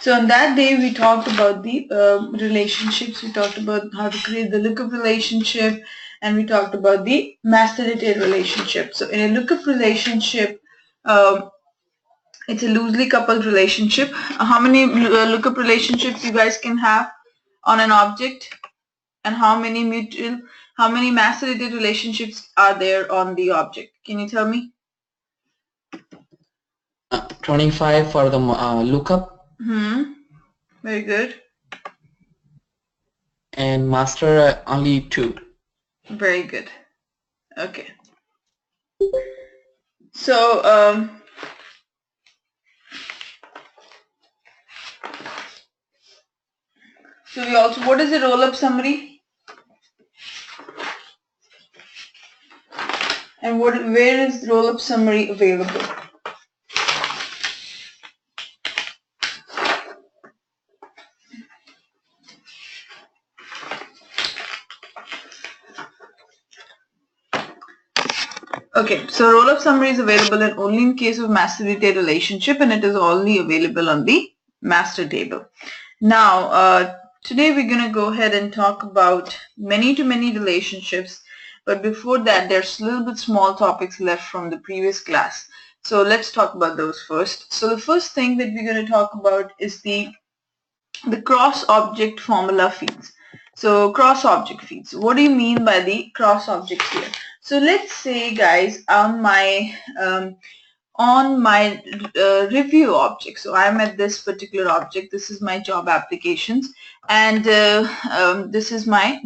So on that day, we talked about the relationships. We talked about how to create the lookup relationship, and we talked about the master detail relationship. So in a lookup relationship, it's a loosely coupled relationship. How many lookup relationships you guys can have on an object, and how many master detail relationships are there on the object? Can you tell me? 25 for the lookup. Very good. And master only 2. Very good. Okay. So so we also, what is the roll-up summary? And where is roll-up summary available? Okay, so roll-up summary is available only in case of master detail relationship, and it is only available on the master table. Now, today we're going to go ahead and talk about many-to-many relationships, but before that, there's a little bit small topics left from the previous class. So let's talk about those first. So the first thing that we're going to talk about is the cross-object formula fields. So cross-object fields. What do you mean by the cross-objects here? So let's say, guys, on my review object. So I'm at this particular object. This is my job applications, and this is my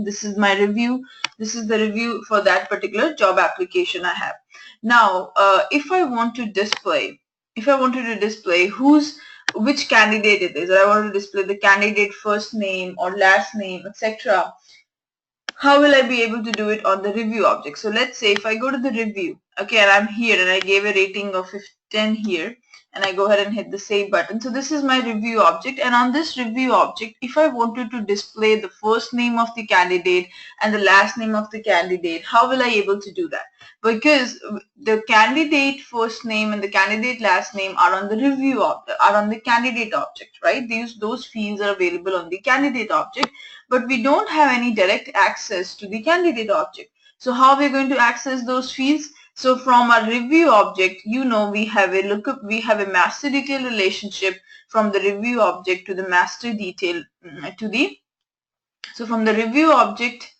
review. This is the review for that particular job application I have. Now, if I wanted to display which candidate it is, or I want to display the candidate first name or last name, etc. How will I be able to do it on the review object? So let's say if I go to the review, okay, and I'm here and I gave a rating of 10 here, and I go ahead and hit the save button. So this is my review object, and on this review object, if I wanted to display the first name of the candidate and the last name of the candidate, how will I able to do that? Because the candidate first name and the candidate last name are on the review object, are on the candidate object, right? Those fields are available on the candidate object, but we don't have any direct access to the candidate object. So how we're going to access those fields? So from our review object, we have a lookup, we have a master detail relationship from the review object to the master detail so from the review object,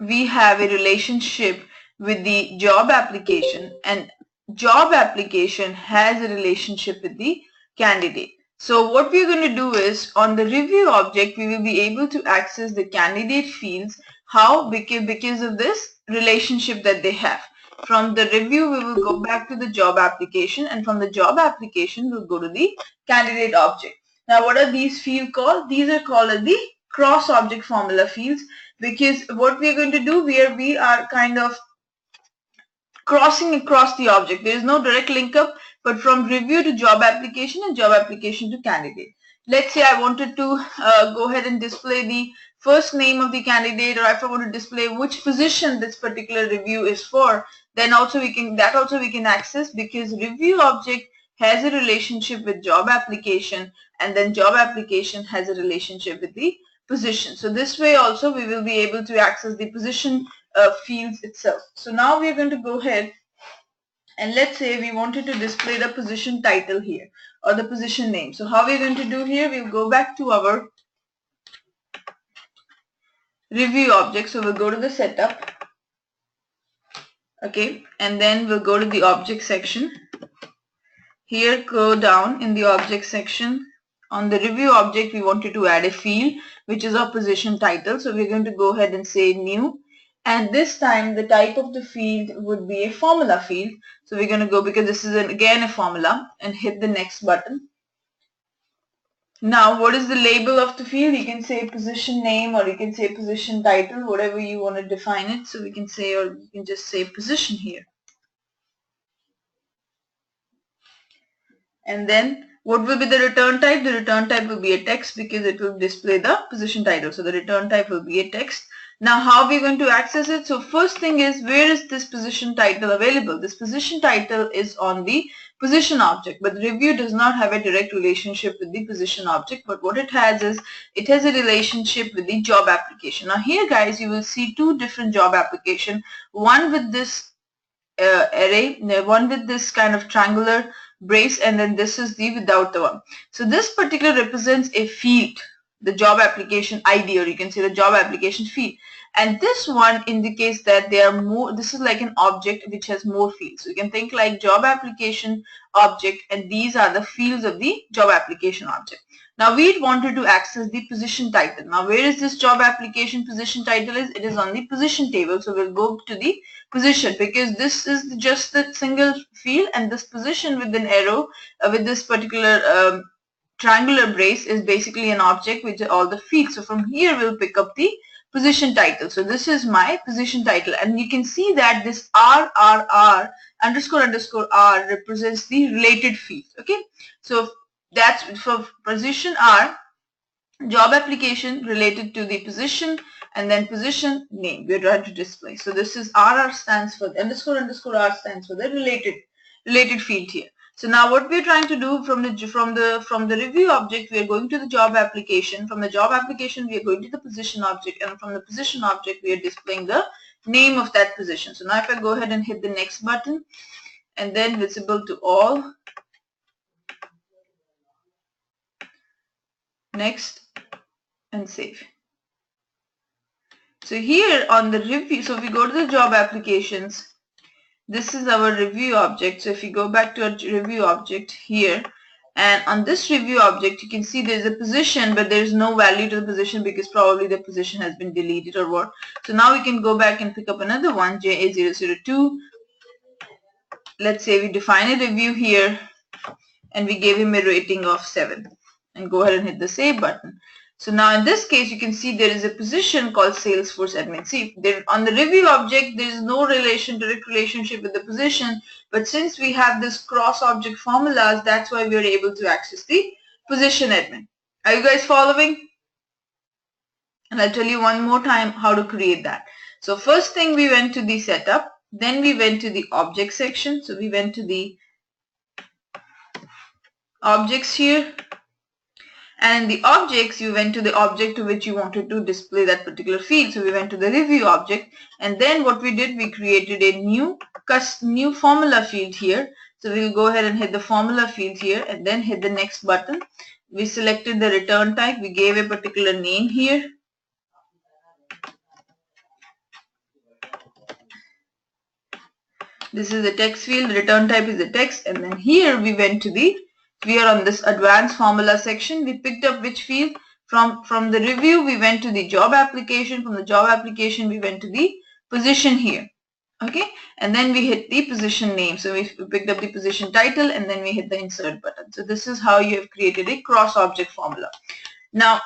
we have a relationship with the job application, and job application has a relationship with the candidate. So what we're going to do is, on the review object, we will be able to access the candidate fields. How? Because of this relationship that they have. From the review, we will go back to the job application, and from the job application, we'll go to the candidate object. Now, what are these fields called? These are called as the cross-object formula fields, because what we are going to do, we are kind of crossing across the object. There is no direct link up, but from review to job application and job application to candidate. Let's say I wanted to go ahead and display the first name of the candidate, or if I want to display which position this particular review is for, then also we can access, because review object has a relationship with job application, and then job application has a relationship with the position. So this way also we will be able to access the position fields itself. So now we are going to go ahead, and let's say we wanted to display the position title here, or the position name. So how we're going to do here, we'll go back to our review object. So we'll go to the setup, okay, and then we'll go to the object section. Here, go down in the object section. On the review object, we wanted to add a field, which is our position title. So we're going to go ahead and say new. And this time, the type of the field would be a formula field. So we're going to go, because this is again a formula, and hit the next button. Now, what is the label of the field? You can say position name, or you can say position title, whatever you want to define it. So we can say, or you can just say position here. And then what will be the return type? The return type will be a text, because it will display the position title. So the return type will be a text. Now how are we going to access it? So first thing is, where is this position title available? This position title is on the position object, but the review does not have a direct relationship with the position object, but what it has is, it has a relationship with the job application. Now here guys, you will see two different job application, one with this array, one with this kind of triangular brace, and then this is the without the one. So this particular represents a field, the job application ID, or you can say the job application field, and this one indicates that there are more, this is like an object which has more fields. So you can think like job application object, and these are the fields of the job application object. Now we wanted to access the position title. Now where is this job application position title is? It is on the position table. So we'll go to the position, because this is just the single field, and this position with an arrow with this particular triangular brace is basically an object which are all the fields. So from here we'll pick up the position title. So this is my position title, and you can see that this RRR underscore underscore R represents the related field. Okay, so that's for position R, job application related to the position, and then position name we're trying to display. So this is RR stands for the underscore underscore R stands for the related field here. So now what we're trying to do from the review object, we are going to the job application. From the job application, we are going to the position object, and from the position object, we are displaying the name of that position. So now if I go ahead and hit the next button, and then visible to all, next, and save. So here on the review, so if we go to the job applications, this is our review object. So if you go back to our review object here, and on this review object, you can see there's a position, but there's no value to the position because probably the position has been deleted or what. So now we can go back and pick up another one, JA002. Let's say we define a review here, and we gave him a rating of 7, and go ahead and hit the save button. So now in this case, you can see there is a position called Salesforce admin. See, there, on the review object, there is no direct relationship with the position, but since we have this cross object formulas, that's why we are able to access the position admin. Are you guys following? And I'll tell you one more time how to create that. So first thing, we went to the setup, then we went to the object section. So we went to the objects here, and in the objects, you went to the object to which you wanted to display that particular field. So we went to the review object, and then what we did, we created a new formula field here. So we'll go ahead and hit the formula field here, and then hit the next button. We selected the return type. We gave a particular name here. This is the text field. Return type is the text, and then here we went to the, we are on this advanced formula section. We picked up which field from the review. We went to the job application. From the job application, we went to the position here. Okay, and then we hit the position name. So we picked up the position title, and then we hit the insert button. So this is how you have created a cross object formula. Now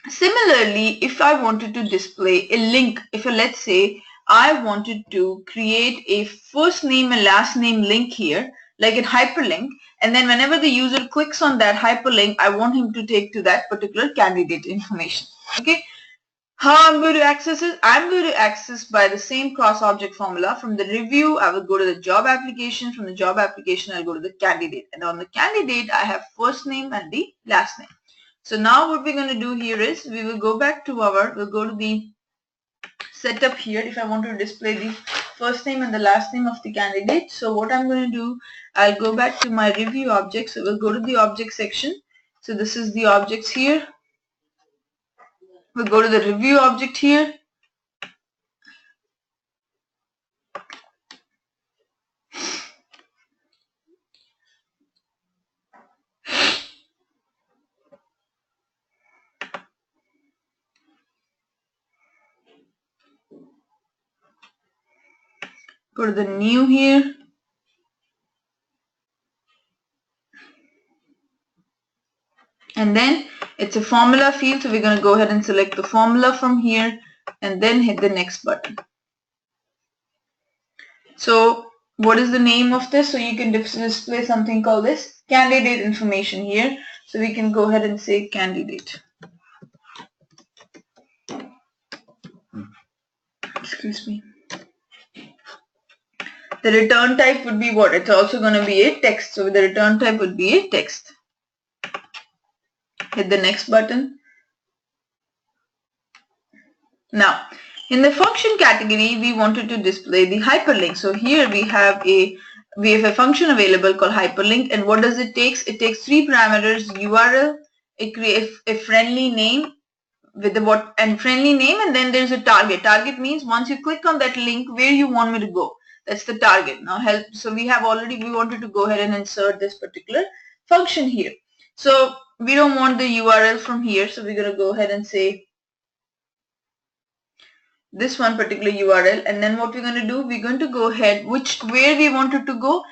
similarly, if I wanted to display a link, if let's say I wanted to create a first name and last name link here, like a hyperlink, and then whenever the user clicks on that hyperlink, I want him to take to that particular candidate information. Okay, how I'm going to access it? I'm going to access by the same cross object formula. From the review, I will go to the job application. From the job application, I'll go to the candidate, and on the candidate, I have first name and the last name. So now what we're going to do here is, we will go back to we'll go to the setup here. If I want to display the first name and the last name of the candidate, so what I'm going to do, I'll go back to my review object. So we'll go to the object section. So this is the objects here. We'll go to the review object here. Go to the new here. And then it's a formula field, so we're going to go ahead and select the formula from here, and then hit the next button. So what is the name of this? So you can display something called this candidate information here. So we can go ahead and say candidate. excuse me. The return type would be what? It's also going to be a text. So the return type would be a text. Hit the next button. Now, in the function category, we wanted to display the hyperlink. So here we have a function available called hyperlink, and what does it take? It takes three parameters: URL, it creates a friendly name with the friendly name, and then there's a target. Target means once you click on that link, where you want me to go. That's the target. Now so we wanted to go ahead and insert this particular function here. So we don't want the URL from here, so we're going to go ahead and say this one particular URL, and then what we're going to do, we're going to go ahead where we wanted to go.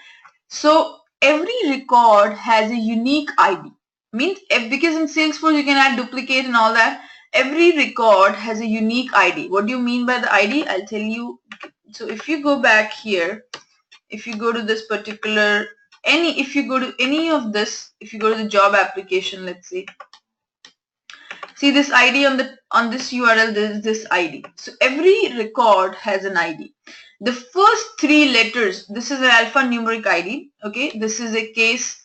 So every record has a unique ID. Means because in Salesforce you can add duplicate and all that. Every record has a unique ID. What do you mean by the ID? I'll tell you. So if you go back here, if you go to this particular if you go to the job application, let's say. See this ID on this URL, there is this ID. So every record has an ID. The first three letters, this is an alphanumeric ID. Okay, this is a case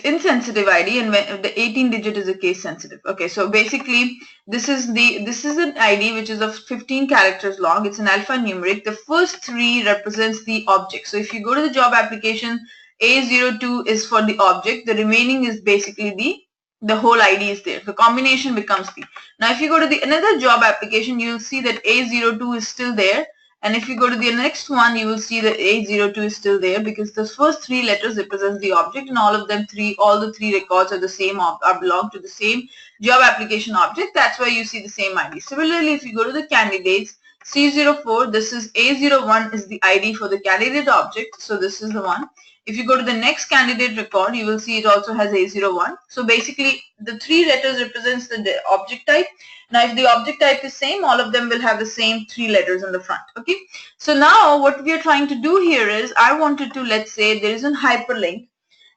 insensitive ID, and when the 18 digit is a case sensitive. Okay, so basically this is an ID which is of 15 characters long. It's an alphanumeric. The first three represents the object. So if you go to the job application, A02 is for the object. The remaining is basically the whole ID is there. The combination becomes the. Now if you go to another job application, you will see that A02 is still there. And if you go to the next one, you will see that A02 is still there, because the first three letters represents the object, and all the three records are the same, belong to the same job application object. That's why you see the same ID. Similarly, if you go to the candidates, C04, this is A01 is the ID for the candidate object. So this is the one. If you go to the next candidate record, you will see it also has A01. So basically, the three letters represents the object type. Now, if the object type is same, all of them will have the same three letters in the front. Okay. So now what we are trying to do here is, I wanted to, let's say there is a hyperlink,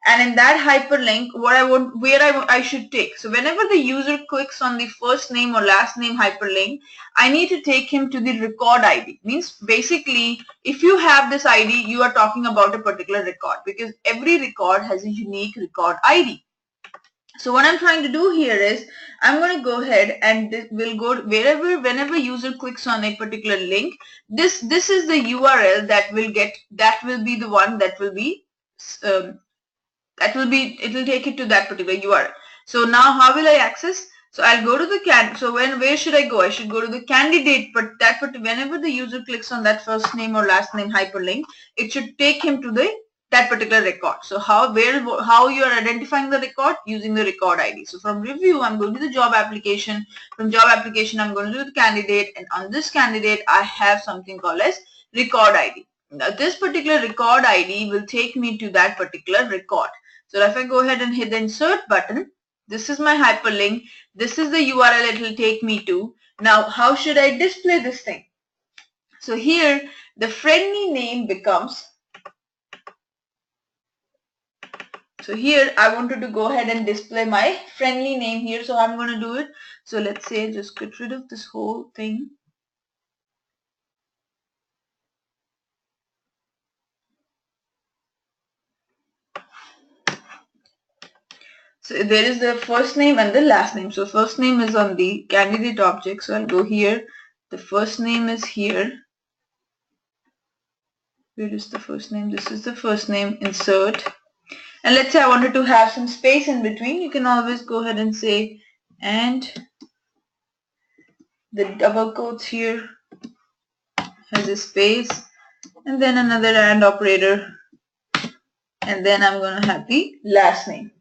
and in that hyperlink, I should take. So whenever the user clicks on the first name or last name hyperlink, I need to take him to the record ID. Means basically, if you have this ID, you are talking about a particular record, because every record has a unique record ID. So what I'm trying to do here is, I'm going to go ahead and we'll go whenever user clicks on a particular link, this is the URL that will be the one that will be it will take it to that particular URL. So now how will I access? So I'll go to the where should I go? I should go to the candidate, but whenever the user clicks on that first name or last name hyperlink, it should take him to that particular record. So how you are identifying the record? Using the record ID. So from review, I'm going to the job application. From job application, I'm going to do the candidate, and on this candidate, I have something called as record ID. Now this particular record ID will take me to that particular record. So if I go ahead and hit the insert button, this is my hyperlink. This is the URL it will take me to. Now how should I display this thing? So here the friendly name becomes. So here I wanted to go ahead and display my friendly name here. So I'm going to do it. So let's say just get rid of this whole thing. So there is the first name and the last name. So first name is on the candidate object. So I'll go here. The first name is here. Where is the first name? This is the first name. Insert. And let's say I wanted to have some space in between. You can always go ahead and say, and the double quotes here has a space, and then another and operator, and then I'm going to have the last name.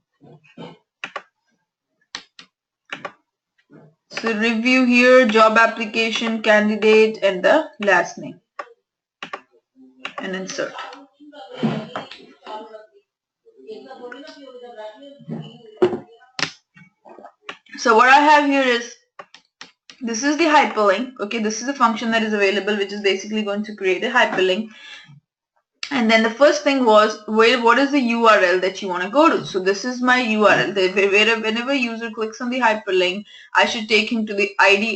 So review here, job application, candidate, and the last name, and insert. So what I have here is, this is the hyperlink. Okay, this is a function that is available, which is basically going to create a hyperlink. And then the first thing was, what is the URL that you want to go to? So this is my URL. Whenever user clicks on the hyperlink, I should take him to the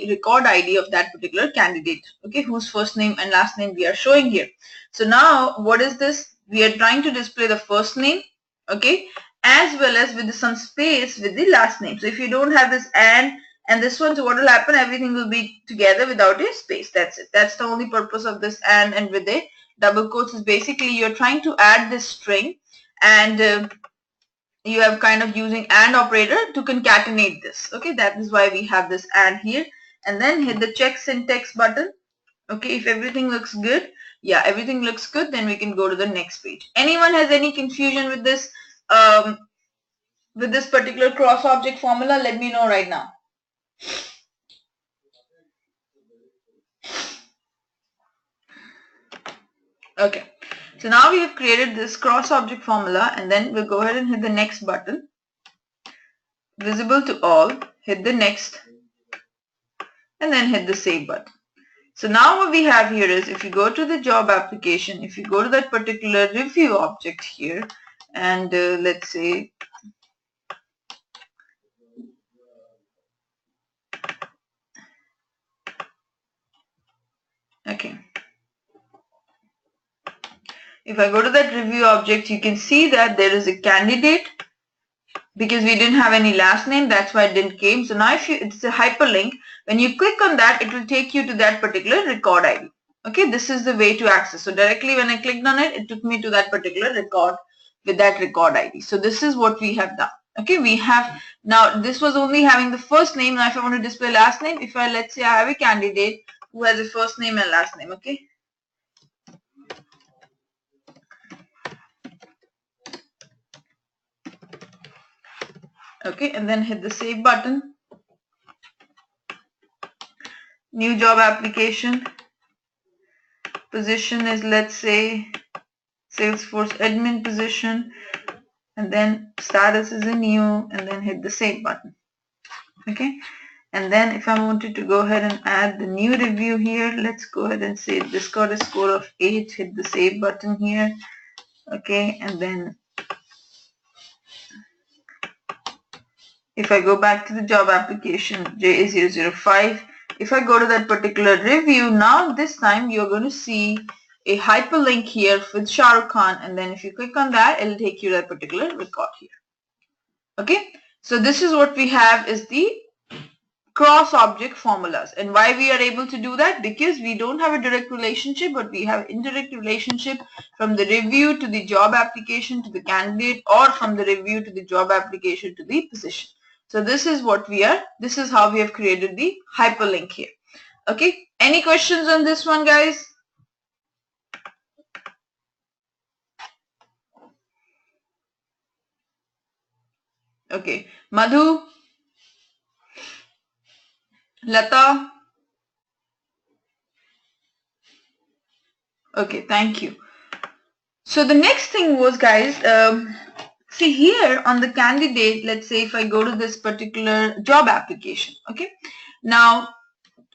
record ID of that particular candidate, okay, whose first name and last name we are showing here. So now what is this? We are trying to display the first name, okay, as well as with some space with the last name. So if you don't have this and this one, so what will happen? Everything will be together without a space. That's it. That's the only purpose of this and with a double quotes is basically you're trying to add this string and you have kind of using AND operator to concatenate this. Okay, that is why we have this AND here, and then hit the check syntax button. Okay, if everything looks good, yeah, everything looks good, then we can go to the next page. Anyone has any confusion with this particular cross object formula? Let me know right now. Okay, so now we have created this cross object formula, and then we'll go ahead and hit the next button. Visible to all, hit the next, and then hit the save button. So now what we have here is, if you go to the job application, if you go to that particular review object here, and let's say, okay, if I go to that review object, you can see that there is a candidate. Because we didn't have any last name, that's why it didn't came. So now if it's a hyperlink, when you click on that, it will take you to that particular record ID. Okay, this is the way to access. So directly when I clicked on it, it took me to that particular record with that record ID. So this is what we have done. Okay, we have, now this was only having the first name. Now if I want to display last name, if I, let's say I have a candidate who has a first name and last name, okay. Okay, and then hit the save button. New job application. Position is, let's say, Salesforce admin position, and then status is a new, and then hit the save button. Okay, and then if I wanted to go ahead and add the new review here, let's go ahead and say this got a score of 8, hit the save button here. Okay, and then if I go back to the job application JA005, if I go to that particular review, now this time you're going to see a hyperlink here with Shah Rukh Khan, and then if you click on that, it'll take you to that particular record here. Okay, so this is what we have is the cross object formulas. And why we are able to do that? Because we don't have a direct relationship, but we have indirect relationship from the review to the job application to the candidate, or from the review to the job application to the position. So this is what we are, this is how we have created the hyperlink here. Okay, any questions on this one, guys? Okay, Madhu, Lata. Okay, thank you. So the next thing was, guys, see here on the candidate, let's say if I go to this particular job application, okay. Now,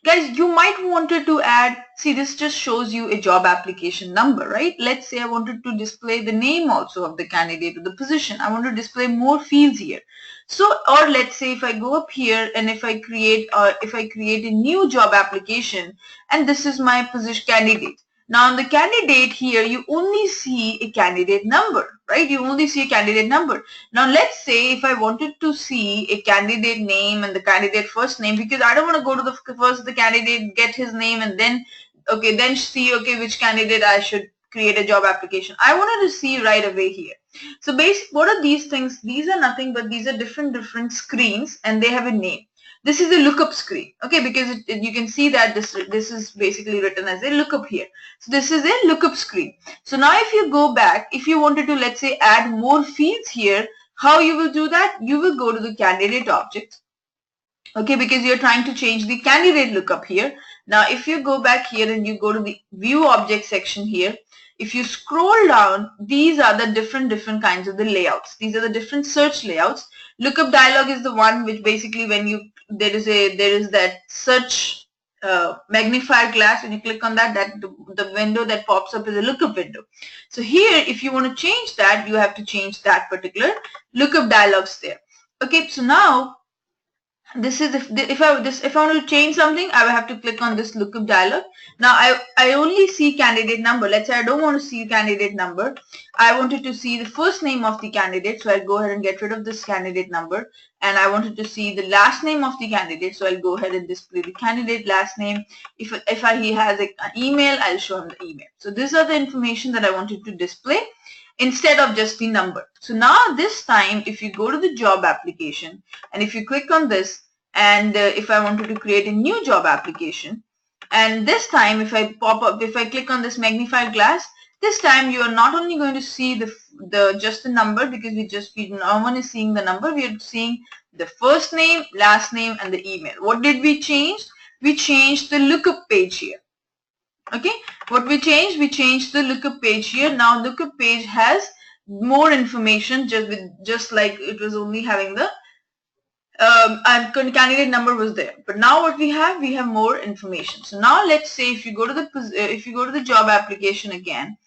guys, you might wanted to add, see this just shows you a job application number, right? Let's say I wanted to display the name also of the candidate or the position. I want to display more fields here. So, or let's say if I go up here and if I create a new job application, and this is my position candidate. Now on the candidate here, you only see a candidate number, right? You only see a candidate number. Now let's say if I wanted to see a candidate name and the candidate first name, because I don't want to go to the first the candidate, get his name, and then then see which candidate I should create a job application. I wanted to see right away here. So basically, what are these things? These are nothing but these are different screens, and they have a name. This is a lookup screen, okay, because you can see that this is basically written as a lookup here. So this is a lookup screen. So now if you go back, if you wanted to, let's say, add more fields here, how you will do that? You will go to the candidate object, okay, because you're trying to change the candidate lookup here. Now if you go back here and you go to the view object section here, if you scroll down, these are the different kinds of the layouts. These are the different search layouts. Lookup dialog is the one which basically when you there is that search magnifier glass. When you click on that, the window that pops up is a lookup window. So here, if you want to change that, you have to change that particular lookup dialogs there. Okay, so now this is if I want to change something, I will have to click on this lookup dialog. Now I only see candidate number. Let's say I don't want to see candidate number. I wanted to see the first name of the candidate, so I'll go ahead and get rid of this candidate number. And I wanted to see the last name of the candidate, so I'll go ahead and display the candidate last name. If he has an email, I'll show him the email. So these are the information that I wanted to display instead of just the number. So now this time, if you go to the job application and if you click on this, and if I wanted to create a new job application, and this time if I click on this magnifier glass, this time you are not only going to see just the number, because no one is seeing the number, we are seeing the first name, last name, and the email. What did we change? We changed the lookup page here. Okay, what we changed? We changed the lookup page here. Now lookup page has more information, just like it was only having the candidate number was there. But now what we have more information. So now let's say if you go to the job application again,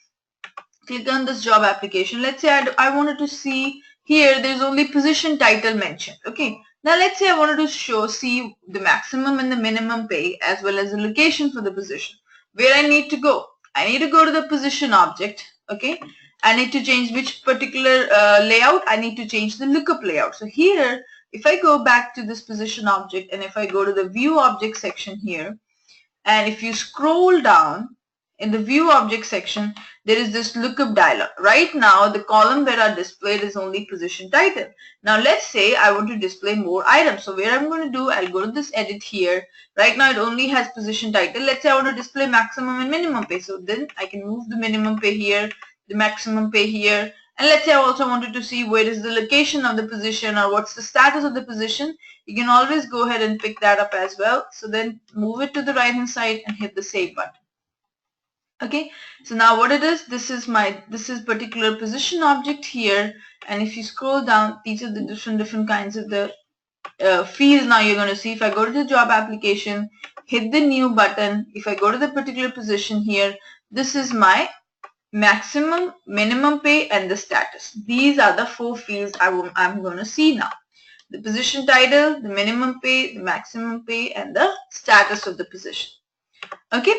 click on this job application. Let's say I wanted to see here there's only position title mentioned. Okay. Now let's say I wanted to see the maximum and the minimum pay as well as the location for the position. Where I need to go? I need to go to the position object. Okay. I need to change which particular layout. I need to change the lookup layout. So here, if I go back to this position object and if I go to the view object section here, and if you scroll down in the view object section, there is this lookup dialog. Right now, the column where are displayed is only position title. Now, let's say I want to display more items. So where I'm going to do, I'll go to this edit here. Right now, it only has position title. Let's say I want to display maximum and minimum pay. So then I can move the minimum pay here, the maximum pay here. And let's say I also wanted to see where is the location of the position or what's the status of the position. You can always go ahead and pick that up as well. So then move it to the right hand side and hit the save button. Okay, so now what it is, this is particular position object here, and if you scroll down, these are the different kinds of the fields. Now you're going to see, if I go to the job application, hit the new button, if I go to the particular position here, this is my maximum, minimum pay, and the status. These are the 4 fields I'm going to see now. The position title, the minimum pay, the maximum pay, and the status of the position. Okay.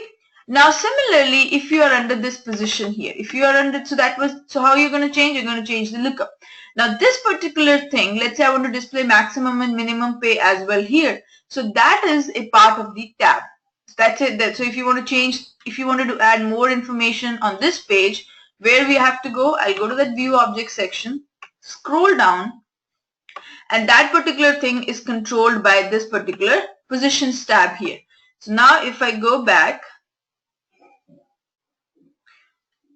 Now similarly, if you are under this position here, if you are under, so how you're going to change? You're going to change the lookup. Now this particular thing, let's say I want to display maximum and minimum pay as well here. So that is a part of the tab. That's it. So if you want to change, if you wanted to add more information on this page, where we have to go, I'll go to that view object section, scroll down, and that particular thing is controlled by this particular positions tab here. So now if I go back,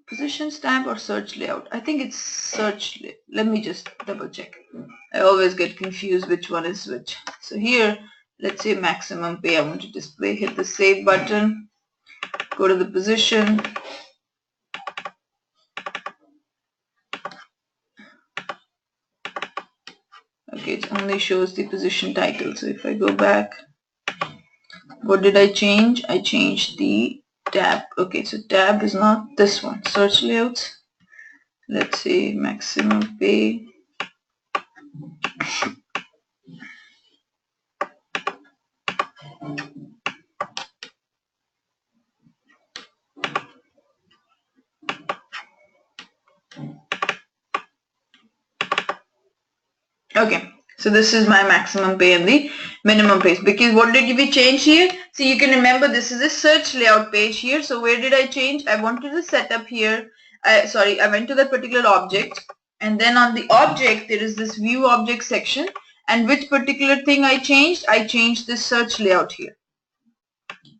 positions tab or search layout, I think it's search. Let me just double check. I always get confused which one is which. So here, let's say maximum pay I want to display, hit the save button, go to the position, okay, it only shows the position title. So if I go back, what did I change? I changed the tab. Okay, so tab is not this one. Search layouts. Let's say maximum pay. Okay, so this is my maximum pay and the minimum pay. Because what did we change here? So you can remember this is a search layout page here. So where did I change? I wanted to set up here. I went to that particular object, and then on the object there is this view object section. And which particular thing I changed? I changed this search layout here.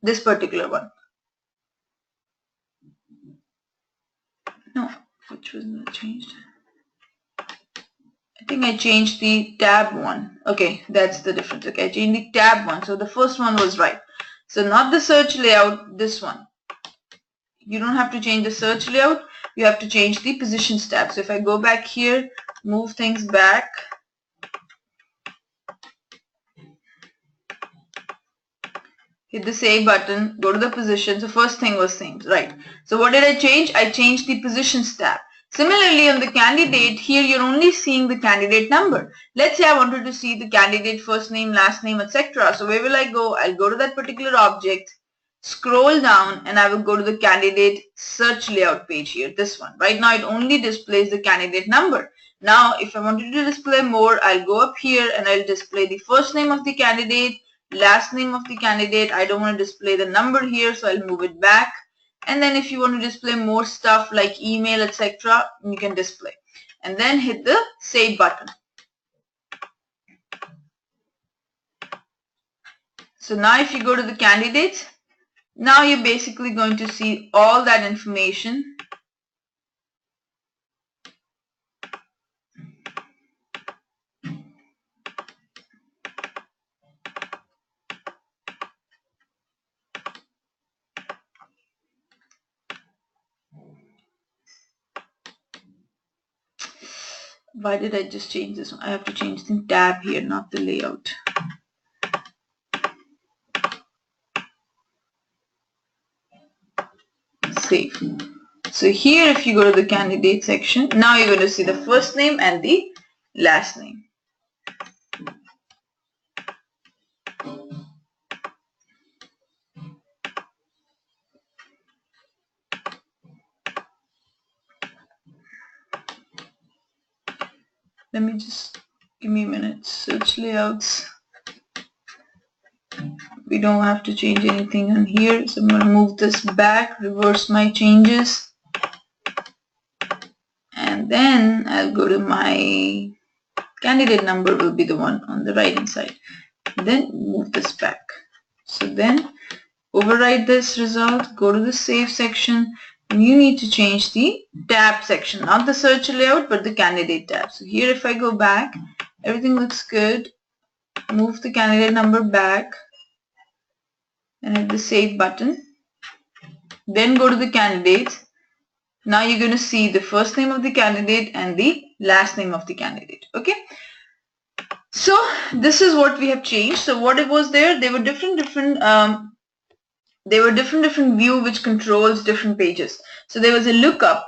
This particular one. No, which was not changed? I think I changed the tab one. Okay, that's the difference. Okay, I changed the tab one. So the first one was right. So not the search layout, this one. You don't have to change the search layout. You have to change the positions tab. So if I go back here, move things back. hit the save button, go to the position. So first thing was same, right? So what did I change? I changed the positions tab. Similarly, on the candidate, here you're only seeing the candidate number. Let's say I wanted to see the candidate first name, last name, etc. So where will I go? I'll go to that particular object, scroll down, and I will go to the candidate search layout page here, this one. Right now it only displays the candidate number. Now if I wanted to display more, I'll go up here and I'll display the first name of the candidate, last name of the candidate. I don't want to display the number here, so I'll move it back. And then if you want to display more stuff like email, etc., you can display. And then hit the save button. So now if you go to the candidates, now you're basically going to see all that information. Why did I just change this one? I have to change the tab here, not the layout. Save. So here if you go to the candidate section, now you're going to see the first name and the last name. Let me just, give me a minute. Search layouts. We don't have to change anything on here. So I'm going to move this back, reverse my changes. And then I'll go to my candidate number will be the one on the right hand side. Then move this back. So then override this result, go to the save section. And you need to change the tab section, not the search layout, but the candidate tab. So here if I go back, everything looks good. Move the candidate number back and hit the save button. Then go to the candidates. Now you're going to see the first name of the candidate and the last name of the candidate. Okay. So this is what we have changed. So what it was there were different view which controls different pages. So there was a lookup.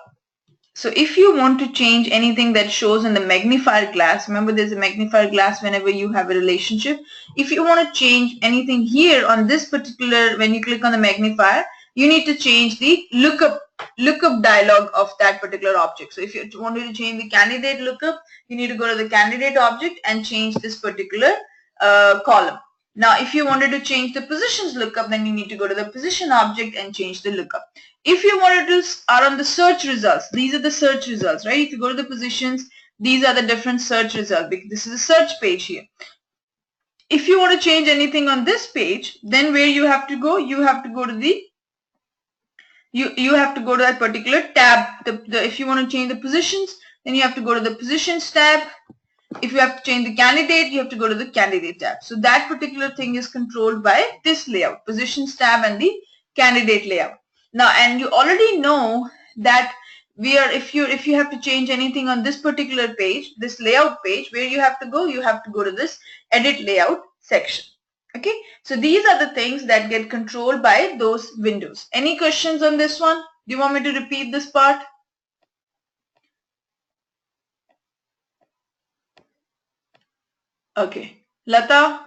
So if you want to change anything that shows in the magnifier glass, remember there's a magnifier glass whenever you have a relationship. If you want to change anything here on this particular, when you click on the magnifier, you need to change the lookup dialog of that particular object. So if you wanted to change the candidate lookup, you need to go to the candidate object and change this particular column. Now, if you wanted to change the positions lookup, then you need to go to the position object and change the lookup. If you wanted to are on the search results, these are the search results, right? If you go to the positions, these are the different search results because this is a search page here. If you want to change anything on this page, then where you have to go? You have to go to the you have to go to that particular tab. If you want to change the positions, then you have to go to the positions tab. If you have to change the candidate, you have to go to the candidate tab. So that particular thing is controlled by this layout, positions tab and the candidate layout. Now, and you already know that if you have to change anything on this particular page, this layout page, where you have to go? You have to go to this edit layout section. Okay, so these are the things that get controlled by those windows. Any questions on this one? Do you want me to repeat this part? Okay, Lata,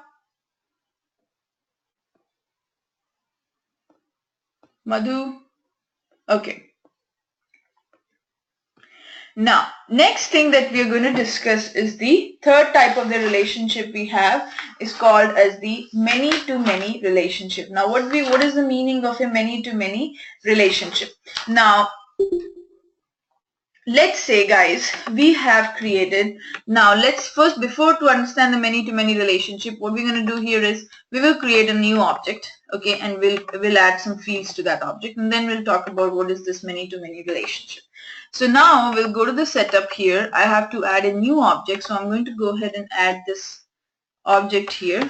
Madhu. Okay. Now, next thing that we are going to discuss is the third type of the relationship we have is called as the many-to-many relationship. Now, what is the meaning of a many-to-many relationship? Now, let's say, guys, we have created. Now, let's first, before to understand the many-to-many relationship, what we're going to do here is we will create a new object, okay, and we'll add some fields to that object, and then we'll talk about what is this many-to-many relationship. So now we'll go to the setup here. I have to add a new object, so I'm going to go ahead and add this object here.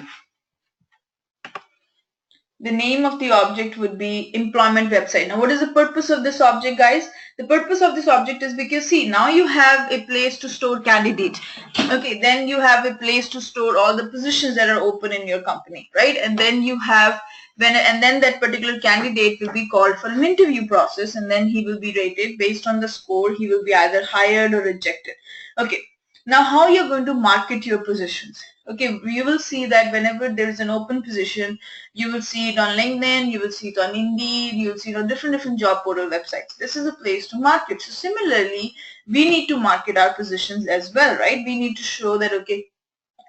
The name of the object would be employment website. Now, what is the purpose of this object, guys? The purpose of this object is because, see, now you have a place to store candidate. Okay, then you have a place to store all the positions that are open in your company, right? And then you have and then that particular candidate will be called for an interview process, and then he will be rated based on the score. He will be either hired or rejected. Okay. Now, how you're going to market your positions? Okay, you will see that whenever there is an open position, you will see it on LinkedIn, you will see it on Indeed, you will see it on different job portal websites. This is a place to market. So similarly, we need to market our positions as well, right? We need to show that, okay,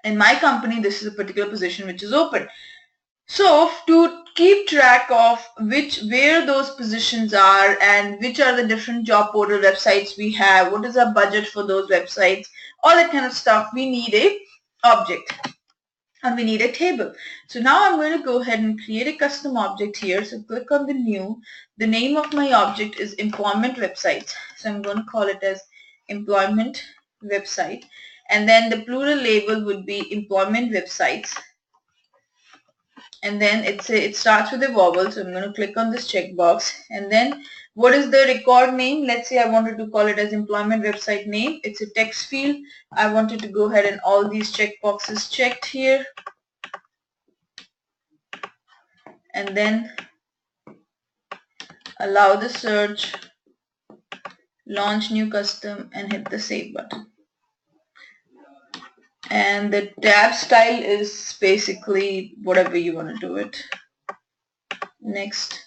in my company, this is a particular position which is open. So to keep track of where those positions are and which are the different job portal websites we have, what is our budget for those websites, all that kind of stuff, we need a object and we need a table. So now I'm going to go ahead and create a custom object here. So click on the new. The name of my object is employment websites. So I'm going to call it as employment website, and then the plural label would be employment websites. And then it starts with a vowel, so I'm going to click on this checkbox. And then what is the record name? Let's say I wanted to call it as employment website name. It's a text field. I wanted to go ahead and all these checkboxes checked here. And then allow the search, launch new custom, and hit the save button. And the tab style is basically whatever you want to do it. Next.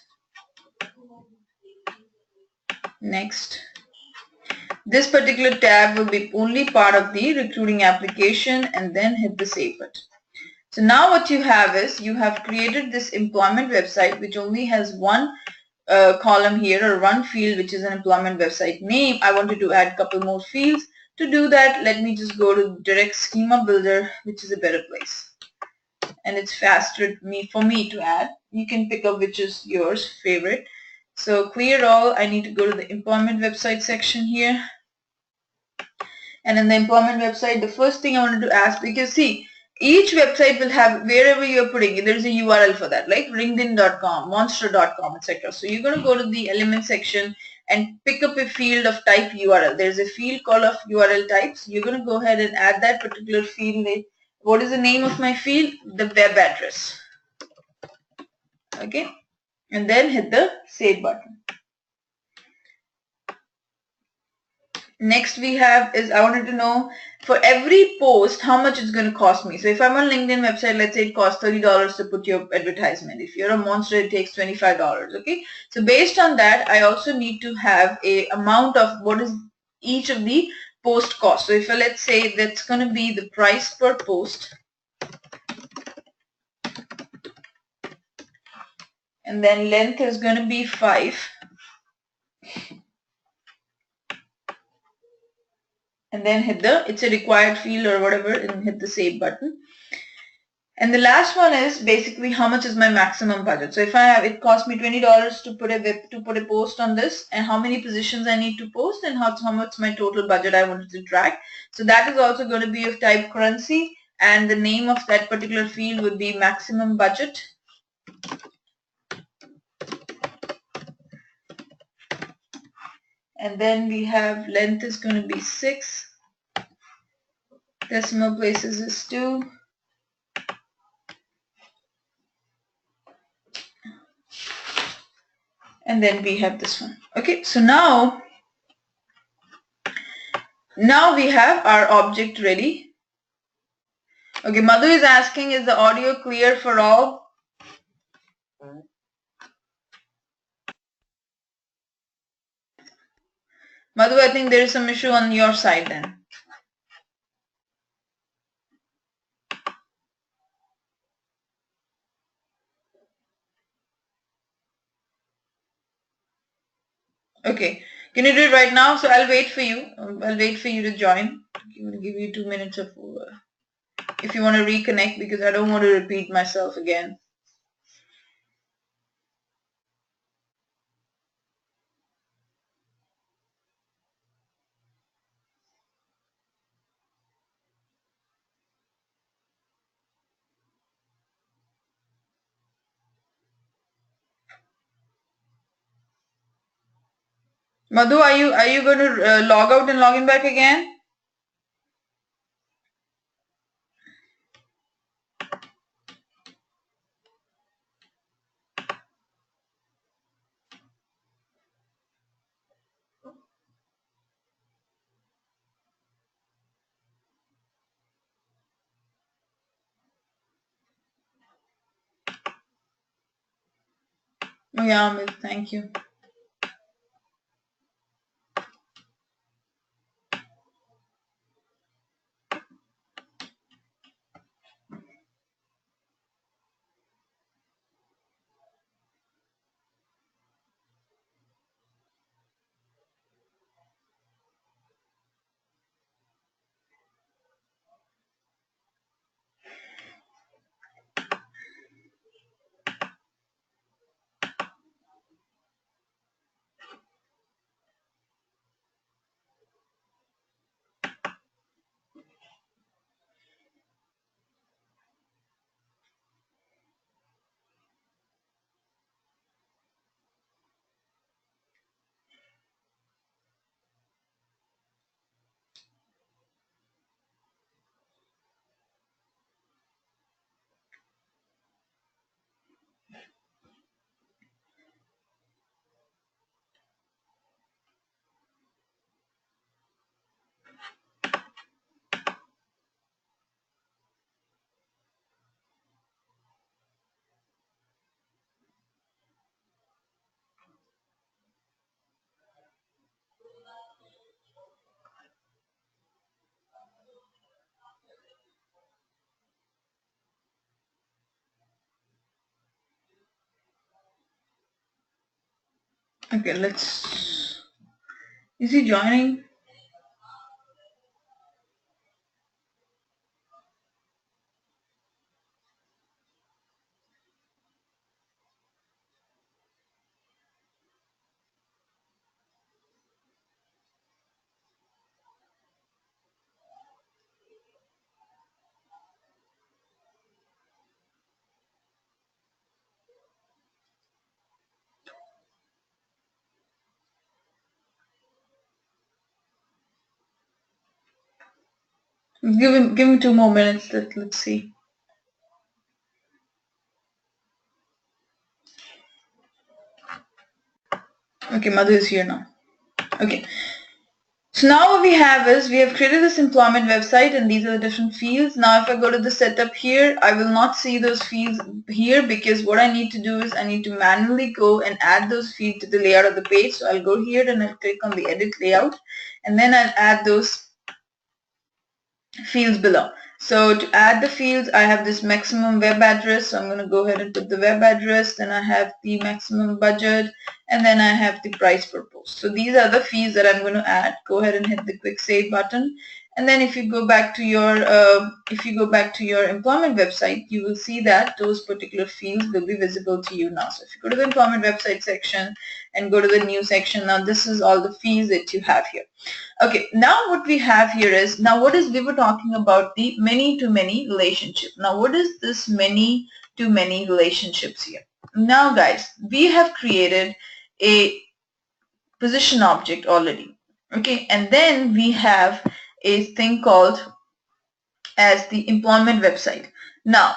Next. This particular tab will be only part of the recruiting application, and then hit the save button. So now what you have is you have created this employment website which only has one column here, or one field, which is an employment website name. I wanted to add a couple more fields. To do that, let me just go to direct schema builder, which is a better place, and it's faster for me to add. You can pick up which is yours favorite. So clear all. I need to go to the employment website section here, and in the employment website, the first thing I wanted to ask, because see, each website will have, wherever you're putting it, there's a URL for that, like linkedin.com, monster.com, etc. So you're going to go to the element section and pick up a field of type URL. There's a field called of URL types. You're going to go ahead and add that particular field. What is the name of my field? The web address. Okay. And then hit the save button. Next we have is, I wanted to know for every post how much it's going to cost me. So if I'm on LinkedIn website, let's say it costs $30 to put your advertisement. If you're a Monster, it takes $25. Okay. So based on that, I also need to have a amount of what is each of the post cost. So if let's say that's going to be the price per post, and then length is going to be 5. And then hit it's a required field or whatever, and hit the save button. And the last one is basically how much is my maximum budget. So if I have, it costs me $20 to put a post on this, and how many positions I need to post, and how much my total budget I wanted to track. So that is also going to be of type currency, and the name of that particular field would be maximum budget. And then we have length is going to be 6. Decimal places is 2. And then we have this one. Okay, so now we have our object ready. Okay, Madhu is asking, is the audio clear for all? Madhu, I think there is some issue on your side then. Okay, can you do it right now? So I'll wait for you. I'll wait for you to join. I'm going to give you 2 minutes of if you want to reconnect, because I don't want to repeat myself again. Madhu, are you going to log out and log in back again? Oh yeah, Amit, thank you. Okay, let's. Is he joining? Give him 2 more minutes. Let's see. Okay, Madhu is here now. Okay. So now what we have is we have created this employment website and these are the different fields. Now if I go to the setup here, I will not see those fields here because what I need to do is I need to manually go and add those fields to the layout of the page. So I'll go here and I'll click on the edit layout and then I'll add those fields below. So to add the fields, I have this maximum web address. So I'm going to go ahead and put the web address. Then I have the maximum budget, and then I have the price per post. So these are the fields that I'm going to add. Go ahead and hit the quick save button. And then if you go back to your employment website, you will see that those particular fields will be visible to you now. So if you go to the employment website section and go to the new section, now this is all the fields that you have here. Okay, now what we have here is, we were talking about the many-to-many relationship. Now what is this many-to-many relationships here? Now guys, we have created a position object already. Okay, and then we have a thing called as the employment website. Now,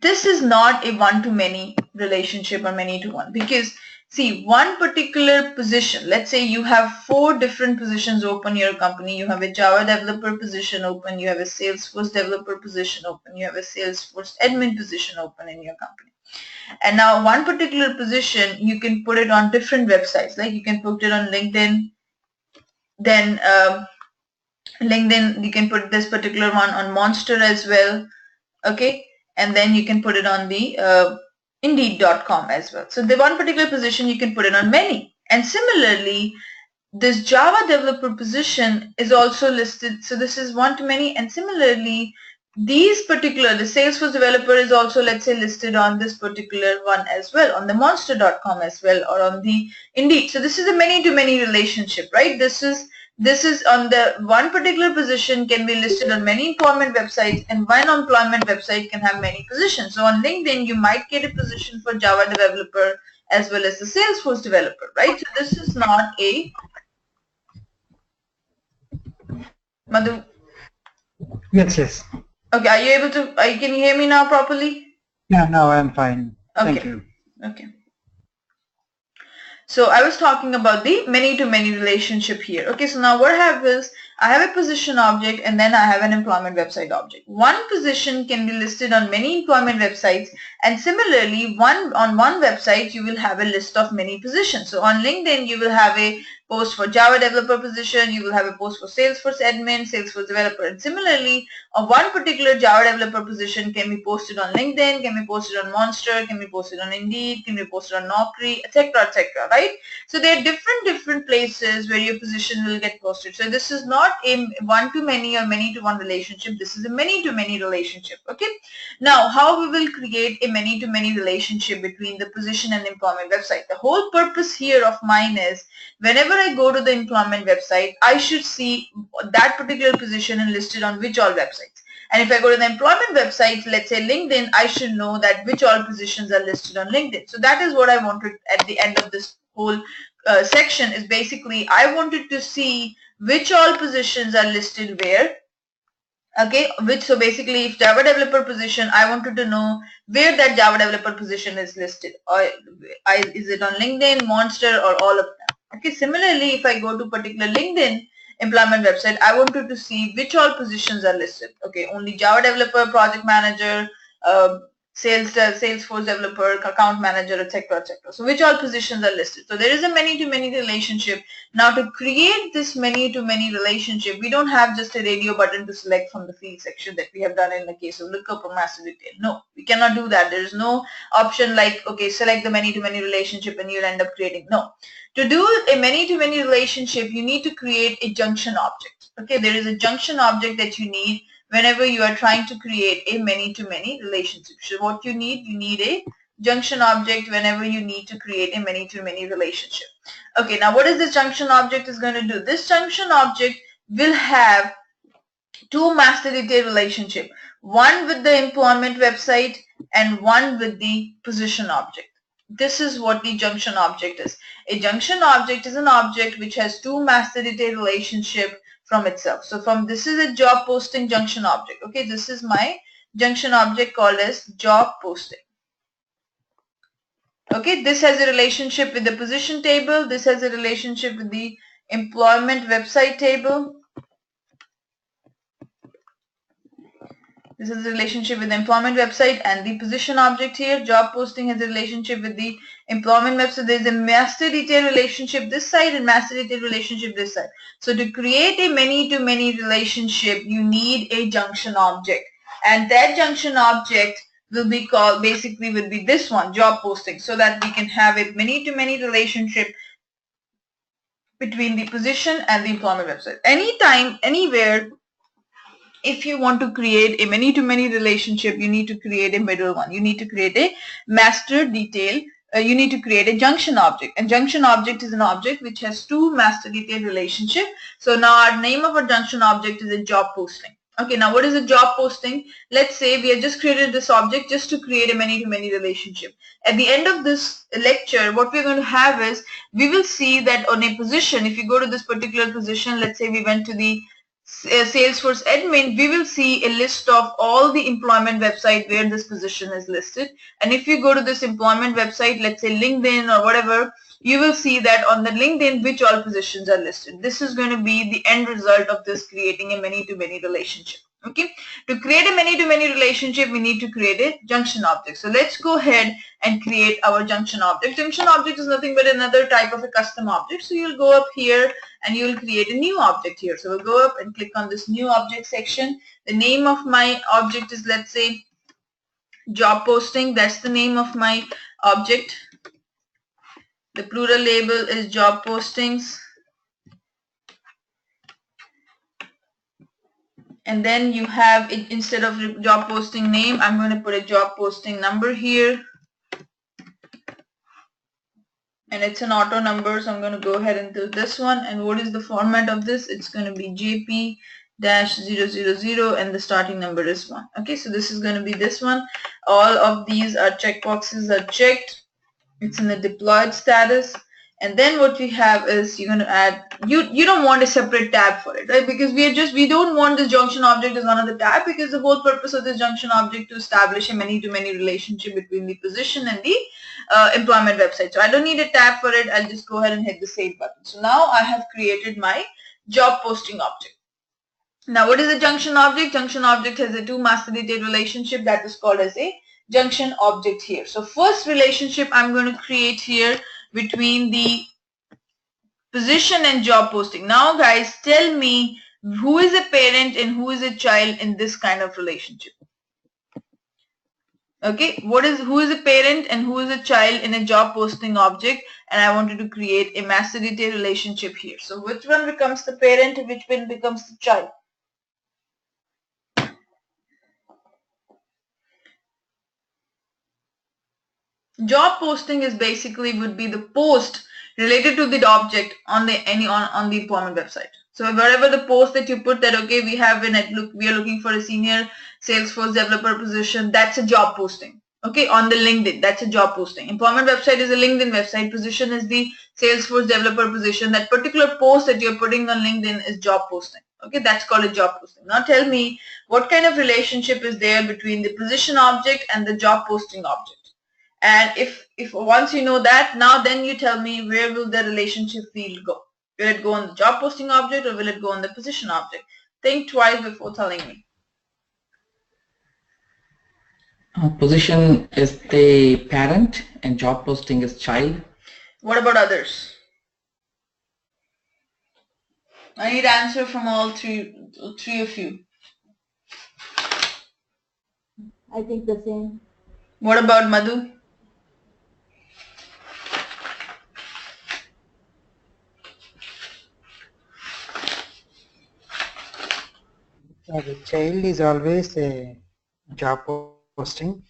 this is not a one-to-many relationship or many-to-one because see, one particular position, let's say you have 4 different positions open in your company. You have a Java developer position open, you have a Salesforce developer position open, you have a Salesforce admin position open in your company. And now one particular position, you can put it on different websites, like you can put it on LinkedIn, then LinkedIn, you can put this particular one on Monster as well, okay, and then you can put it on the Indeed.com as well. So the one particular position you can put it on many. And similarly, this Java developer position is also listed. So this is one-to-many, and similarly, the Salesforce developer is also, let's say, listed on this particular one as well, on the Monster.com as well, or on the Indeed. So this is a many-to-many relationship, right? This is on the one particular position can be listed on many employment websites, and one employment website can have many positions. So on LinkedIn, you might get a position for Java developer as well as the Salesforce developer, right? So this is not a Madhu. Yes. Okay, are you able to, can you hear me now properly? Yeah, no, I'm fine. Okay. Thank you. Okay. So I was talking about the many-to-many relationship here. Okay, so now what I have is I have a position object, and then I have an employment website object. One position can be listed on many employment websites, and similarly, on one website you will have a list of many positions. So on LinkedIn, you will have a post for Java developer position, you will have a post for Salesforce admin, Salesforce developer, and similarly, one particular Java developer position can be posted on LinkedIn, can be posted on Monster, can be posted on Indeed, can be posted on Naukri, etc., right? So there are different places where your position will get posted. So this is not a one-to-many or many-to-one relationship. This is a many-to-many relationship. Okay. Now, how we will create a many-to-many relationship between the position and the employment website? The whole purpose here of mine is whenever I go to the employment website, I should see that particular position and listed on which all websites. And if I go to the employment website, let's say LinkedIn, I should know that which all positions are listed on LinkedIn. So that is what I wanted at the end of this whole section is basically I wanted to see which all positions are listed where. Okay, so basically if Java developer position, I wanted to know where that Java developer position is listed, or is it on LinkedIn, Monster, or all of them. Okay, similarly if I go to particular LinkedIn employment website, I wanted to see which all positions are listed. Okay, only Java developer, project manager, Salesforce developer, account manager, etc., etc. So which all positions are listed. So there is a many-to-many relationship. Now to create this many-to-many relationship, we don't have just a radio button to select from the field section that we have done in the case of lookup or master detail. No, we cannot do that. There is no option like, okay, select the many-to-many relationship and you'll end up creating. No. To do a many-to-many relationship, you need to create a junction object. Okay, there is a junction object that you need whenever you are trying to create a many-to-many relationship. So what you need a junction object whenever you need to create a many-to-many relationship. Okay, now what is this junction object is going to do? This junction object will have two master detail relationship, one with the employment website and one with the position object. This is what the junction object is. A junction object is an object which has two master detail relationship from itself. So this is a job posting junction object. Okay, this is my junction object called as job posting. Okay, this has a relationship with the position table. This has a relationship with the employment website table. This is a relationship with the employment website and the position object here. Job posting has a relationship with the employment website. There is a master detail relationship this side and master detail relationship this side. So to create a many-to-many relationship, you need a junction object. And that junction object will be called, basically will be this one, job posting, so that we can have a many-to-many relationship between the position and the employment website. Anytime, anywhere, if you want to create a many-to-many relationship, you need to create a middle one. You need to create a master detail. You need to create a junction object. And junction object is an object which has two master detail relationship. So now our name of our junction object is a job posting. Okay, now what is a job posting? Let's say we have just created this object just to create a many-to-many relationship. At the end of this lecture, what we're going to have is, we will see that on a position, if you go to this particular position, let's say we went to the Salesforce admin, we will see a list of all the employment website where this position is listed. And if you go to this employment website, let's say LinkedIn or whatever, you will see that on the LinkedIn which all positions are listed. This is going to be the end result of this creating a many-to-many relationship. Okay, to create a many-to-many relationship, we need to create a junction object. So let's go ahead and create our junction object. Junction object is nothing but another type of a custom object. So you'll go up here and you will create a new object here. So we'll go up and click on this new object section. The name of my object is, let's say, job posting. That's the name of my object. The plural label is job postings. And then you have it, instead of job posting name, I'm going to put a job posting number here. And it's an auto number, so I'm going to go ahead and do this one. And what is the format of this? It's going to be JP-000 and the starting number is 1. Okay, so this is going to be this one. All of these are checkboxes are checked. It's in the deployed status. And then what we have is you're going to add, you don't want a separate tab for it, right? Because we don't want this junction object as one of the tab, because the whole purpose of this junction object to establish a many-to-many relationship between the position and the employment website. So I don't need a tab for it. I'll just go ahead and hit the save button. So now I have created my job posting object. Now, what is a junction object? Junction object has a two master detail relationship that is called as a junction object here. So first relationship I'm going to create here between the position and job posting. Now guys, tell me who is a parent and who is a child in this kind of relationship. Okay, who is a parent and who is a child in a job posting object, and I wanted to create a master detail relationship here. So which one becomes the parent, which one becomes the child? Job posting is basically would be the post related to the object on the on the employment website. So wherever the post that you put that, okay, we are looking for a senior Salesforce developer position, that's a job posting. Okay, on the LinkedIn, that's a job posting. Employment website is a LinkedIn website. Position is the Salesforce developer position. That particular post that you're putting on LinkedIn is job posting. Okay, that's called a job posting. Now tell me what kind of relationship is there between the position object and the job posting object. And if once you know that, now then you tell me where will the relationship field go? Will it go on the job posting object or will it go on the position object? Think twice before telling me. Position is the parent and job posting is child. What about others? I need answer from all three of you. I think the same. What about Madhu? The child is always a job posting.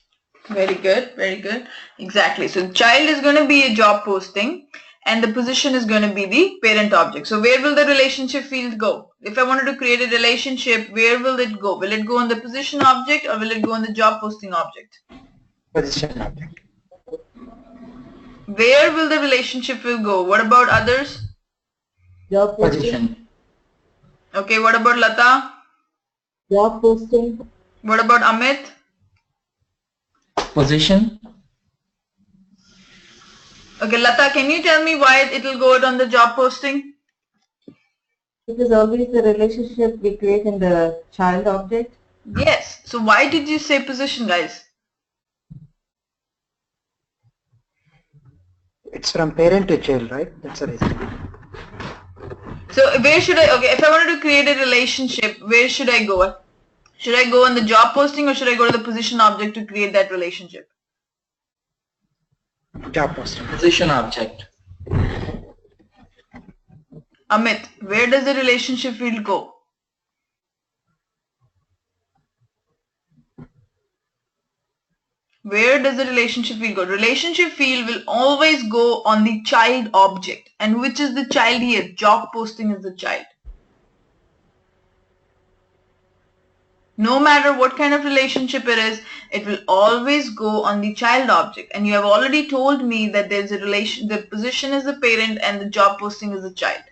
Very good, very good. Exactly. So the child is going to be a job posting and the position is going to be the parent object. So where will the relationship field go? If I wanted to create a relationship, where will it go? Will it go on the position object or will it go on the job posting object? Position object. Where will the relationship will go? What about others? Job posting. Position. Okay, what about Lata? Job posting. What about Amit? Position. Okay, Lata, can you tell me why it will go out on the job posting? It is always the relationship we create in the child object. Yes. So why did you say position, guys? It's from parent to child, right? That's the reason. So where should I, okay, if I wanted to create a relationship, where should I go? Should I go on the job posting or should I go to the position object to create that relationship? Job posting. Position object. Amit, where does the relationship field go? Where does the relationship field go? Relationship field will always go on the child object. And which is the child here? Job posting is the child. No matter what kind of relationship it is, it will always go on the child object. And you have already told me that there's a relation, the position is the parent and the job posting is the child.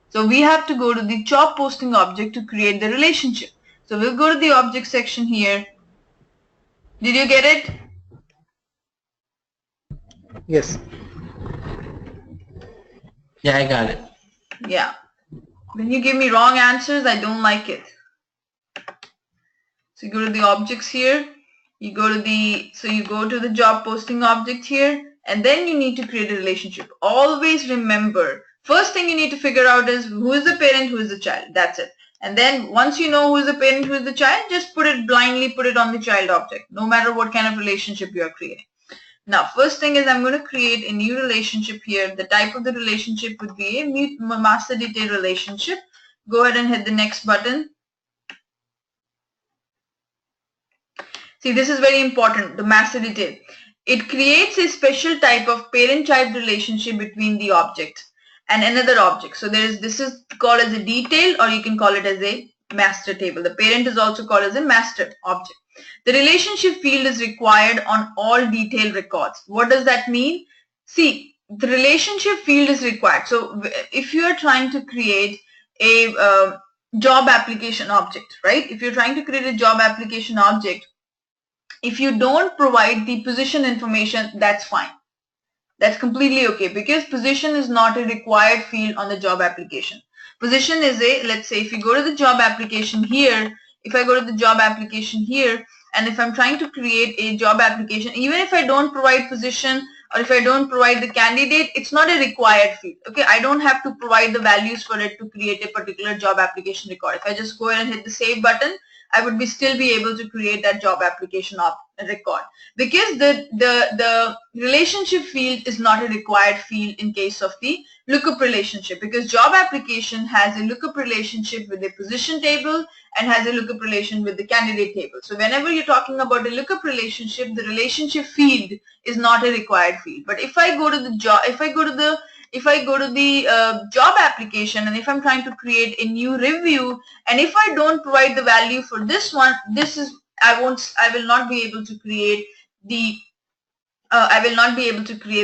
So we have to go to the job posting object to create the relationship. So we'll go to the object section here. Did you get it? Yes. Yeah, I got it. Yeah. When you give me wrong answers, I don't like it. So you go to the objects here, you go to the job posting object here, and then you need to create a relationship. Always remember, first thing you need to figure out is who is the parent, who is the child. That's it. And then once you know who is the parent, who is the child, just blindly put it on the child object, no matter what kind of relationship you are creating. Now, first thing is I'm going to create a new relationship here. The type of the relationship would be a master detail relationship. Go ahead and hit the next button. See, this is very important, the master detail. It creates a special type of parent-child relationship between the object and another object. So this is called as a detail, or you can call it as a master table. The parent is also called as a master object. The relationship field is required on all detail records. What does that mean? See, the relationship field is required. So if you are trying to create a job application object, right? If you're trying to create a job application object, if you don't provide the position information, that's fine. That's completely okay, because position is not a required field on the job application. Position is a, let's say if you go to the job application here, if I go to the job application here, and if I'm trying to create a job application, even if I don't provide position or if I don't provide the candidate, it's not a required field. Okay, I don't have to provide the values for it to create a particular job application record. If I just go ahead and hit the save button, I would still be able to create that job application record, because the relationship field is not a required field in case of the lookup relationship, because job application has a lookup relationship with the position table and has a lookup relation with the candidate table. So whenever you're talking about a lookup relationship, the relationship field is not a required field. But if I go to the job, if I go to the job application, and if I'm trying to create a new review, and if I don't provide the value for this one, I will not be able to create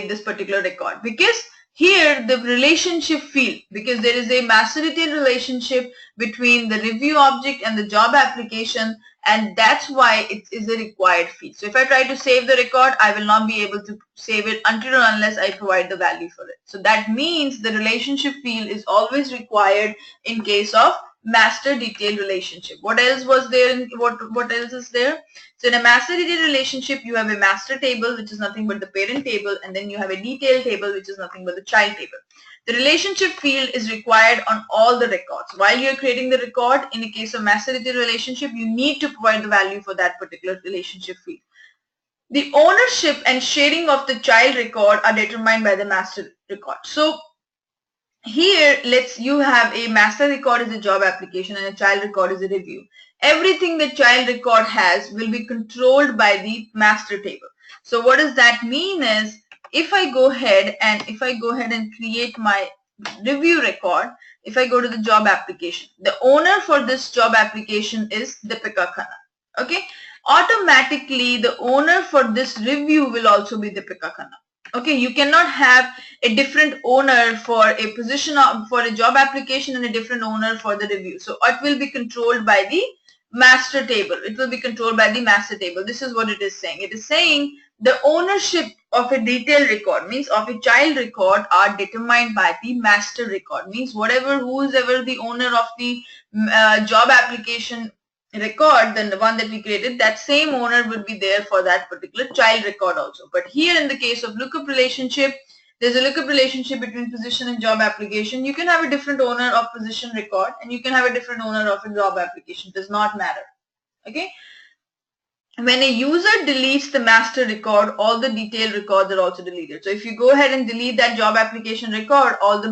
this particular record, because here the relationship field, because there is a master detail relationship between the review object and the job application, and that's why it is a required field. So if I try to save the record, I will not be able to save it until or unless I provide the value for it. So that means the relationship field is always required in case of master detail relationship. What else was there? What else is there? So in a master detail relationship, you have a master table, which is nothing but the parent table, and then you have a detail table, which is nothing but the child table. The relationship field is required on all the records. While you're creating the record, in a case of master detail relationship, you need to provide the value for that particular relationship field. The ownership and sharing of the child record are determined by the master record. So here, you have a master record is a job application and a child record is a review. Everything the child record has will be controlled by the master table. So what does that mean is, if I go ahead and create my review record, if I go to the job application, the owner for this job application is Deepika Khanna. Okay, automatically the owner for this review will also be Deepika Khanna. Okay, you cannot have a different owner for a position for a job application and a different owner for the review. So it will be controlled by the master table. It will be controlled by the master table. This is what it is saying. It is saying the ownership of a detailed record, means of a child record, are determined by the master record. Means who's ever the owner of the job application record, then the one that we created, that same owner will be there for that particular child record also. But here in the case of lookup relationship, there's a lookup relationship between position and job application. You can have a different owner of position record and you can have a different owner of a job application. It does not matter. Okay. When a user deletes the master record, all the detailed records are also deleted. So if you go ahead and delete that job application record, all the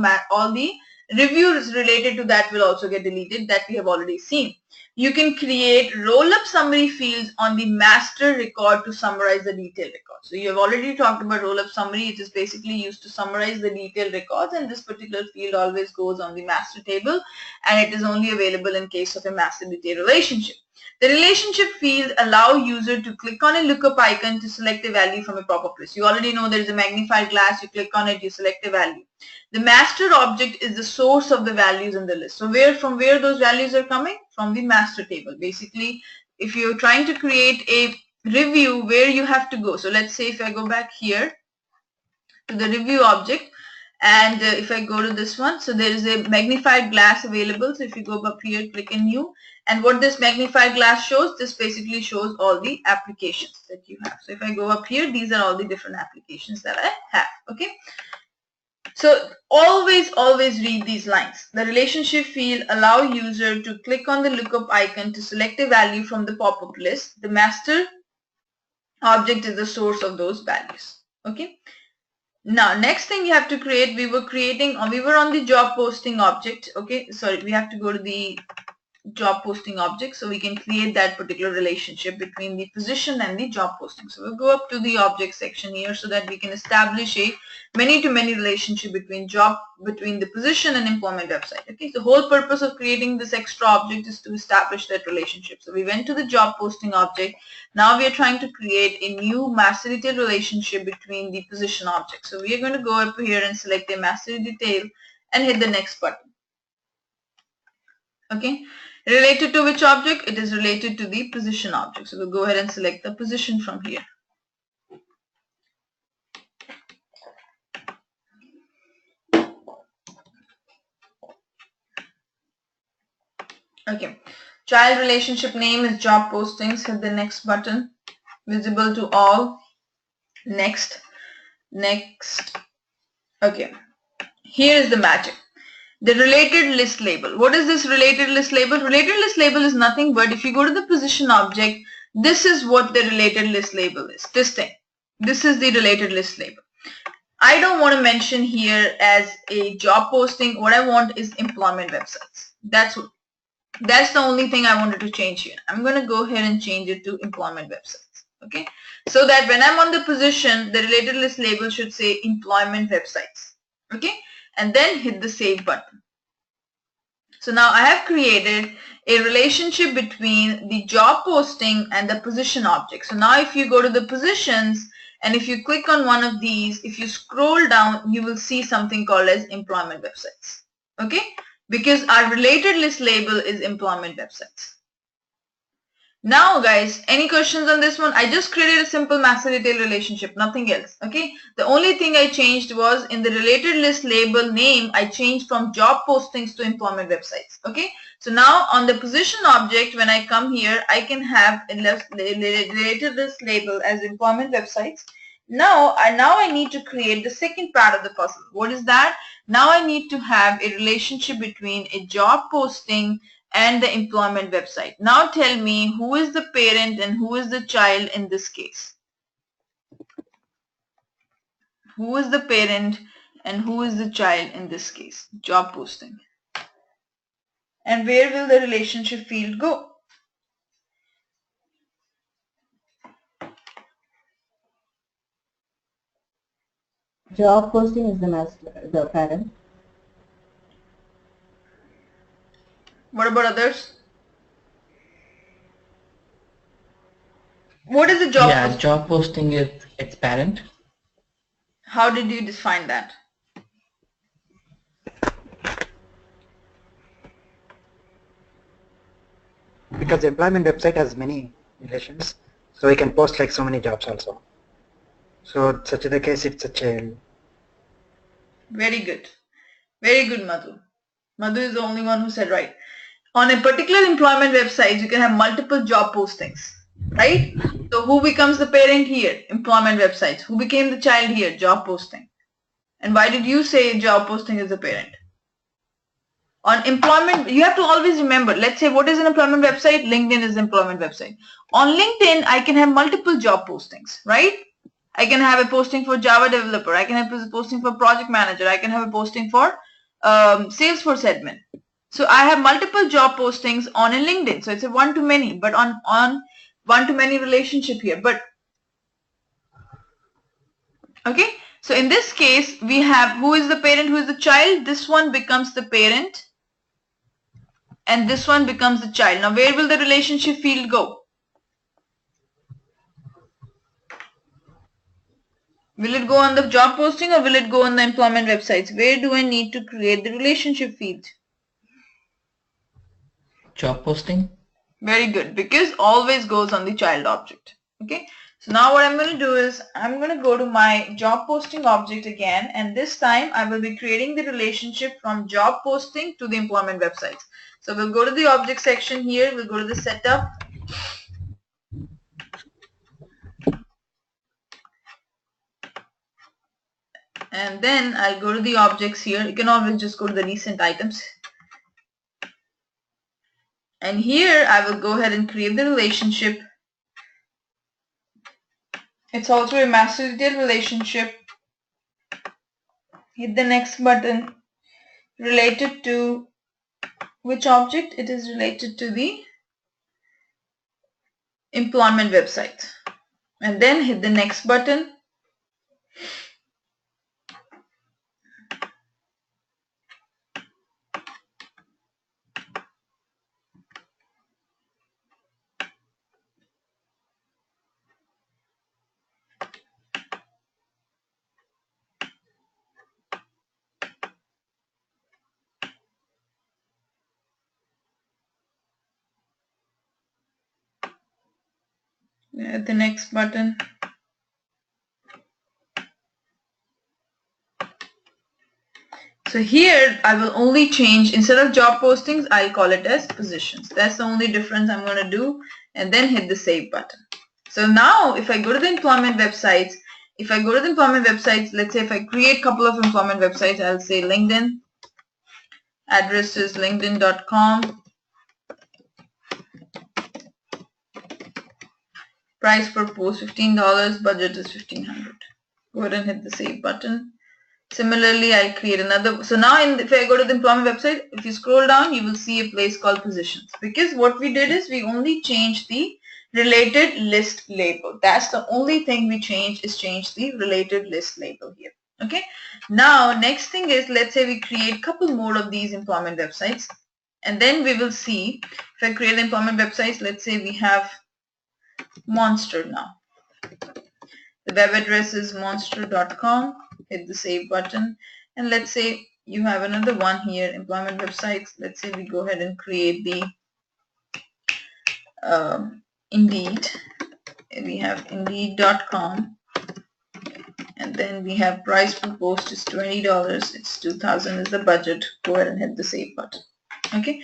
reviews related to that will also get deleted, that we have already seen. You can create roll-up summary fields on the master record to summarize the detailed record. So you have already talked about roll-up summary. It is basically used to summarize the detailed records, and this particular field always goes on the master table, and it is only available in case of a master detail relationship. The relationship field allow user to click on a lookup icon to select a value from a pop-up list. You already know there is a magnified glass. You click on it, you select a value. The master object is the source of the values in the list. So from where those values are coming? From the master table. Basically, if you're trying to create a review, where you have to go. So let's say if I go back here to the review object, and if I go to this one, so there is a magnified glass available. So if you go up here, click in new, and what this magnified glass shows, this basically shows all the applications that you have. So if I go up here, these are all the different applications that I have. Okay. So always read these lines. The relationship field allow user to click on the lookup icon to select a value from the pop-up list. The master object is the source of those values. Okay. Now, next thing you have to create, we were on the job posting object. Okay. Sorry, we have to go to the job posting object, so we can create that particular relationship between the position and the job posting. So we'll go up to the object section here so that we can establish a many-to-many relationship between the position and employment website. Okay, the whole purpose of creating this extra object is to establish that relationship. So we went to the job posting object. Now we are trying to create a new master detail relationship between the position object. So we are going to go up here and select a master detail and hit the next button. Okay. Related to which object? It is related to the position object. So we'll go ahead and select the position from here. Okay. Child relationship name is job postings. Hit the next button. Visible to all. Next. Next. Okay. Here is the magic. The related list label. What is this related list label? Related list label is nothing but if you go to the position object, this is what the related list label is. This thing. This is the related list label. I don't want to mention here as a job posting. What I want is employment websites. That's the only thing I wanted to change here. I'm going to go ahead and change it to employment websites. Okay. So that when I'm on the position, the related list label should say employment websites. Okay. And then hit the save button. So now I have created a relationship between the job posting and the position object. So now if you go to the positions and if you click on one of these, if you scroll down, you will see something called as employment websites. Okay? Because our related list label is employment websites. Now guys, any questions on this one? I just created a simple master detail relationship, nothing else. Okay. The only thing I changed was in the related list label name, I changed from job postings to employment websites. Okay. So now on the position object, when I come here, I can have a related list label as employment websites. Now I need to create the second part of the puzzle. What is that? Now I need to have a relationship between a job posting and the employment website. Now tell me who is the parent and who is the child in this case. Who is the parent and who is the child in this case? Job posting. And where will the relationship field go? Job posting is the parent. What about others? What is the job Yeah, posting? job posting is its parent. How did you define that? Because the employment website has many relations, so we can post like so many jobs also. So such the case, it's a child. Very good. Very good, Madhu. Madhu is the only one who said right. On a particular employment website, you can have multiple job postings, right? So who becomes the parent here? Employment websites. Who became the child here? Job posting. And why did you say job posting is the parent? On employment, you have to always remember, let's say what is an employment website? LinkedIn is an employment website. On LinkedIn, I can have multiple job postings, right? I can have a posting for Java developer. I can have a posting for project manager. I can have a posting for Salesforce admin. So I have multiple job postings on a LinkedIn. So it's a one-to-many, but on one-to-many relationship here. But okay, so in this case, we have who is the parent, who is the child. This one becomes the parent. And this one becomes the child. Now, where will the relationship field go? Will it go on the job posting or will it go on the employment websites? Where do I need to create the relationship field? Job posting. Very good, because always goes on the child object. Okay. So now what I'm going to do is I'm going to go to my job posting object again, and this time I will be creating the relationship from job posting to the employment websites. So we'll go to the object section here. We'll go to the setup. And then I'll go to the objects here. You can always just go to the recent items. And here I will go ahead and create the relationship. It's also a master detail relationship. Hit the next button. Related to which object? It is related to the employment website. And then hit the next button. Hit the next button. So here I will only change, instead of job postings, I'll call it as positions. That's the only difference I'm going to do, and then hit the save button. So now if I go to the employment websites, let's say if I create a couple of employment websites, I'll say LinkedIn, address is linkedin.com, price per post $15, budget is $1,500. Go ahead and hit the save button. Similarly, I'll create another. So now if I go to the employment website, if you scroll down, you will see a place called positions, because what we did is we only changed the related list label. That's the only thing we changed, is change the related list label here. Okay. Now next thing is, let's say we create a couple more of these employment websites, and then we will see if I create employment websites. Let's say we have Monster now. The web address is monster.com. Hit the save button, and let's say you have another one here, employment websites. Let's say we go ahead and create the Indeed. We have indeed.com, and then we have price per post is $20. It's $2,000 is the budget. Go ahead and hit the save button. Okay.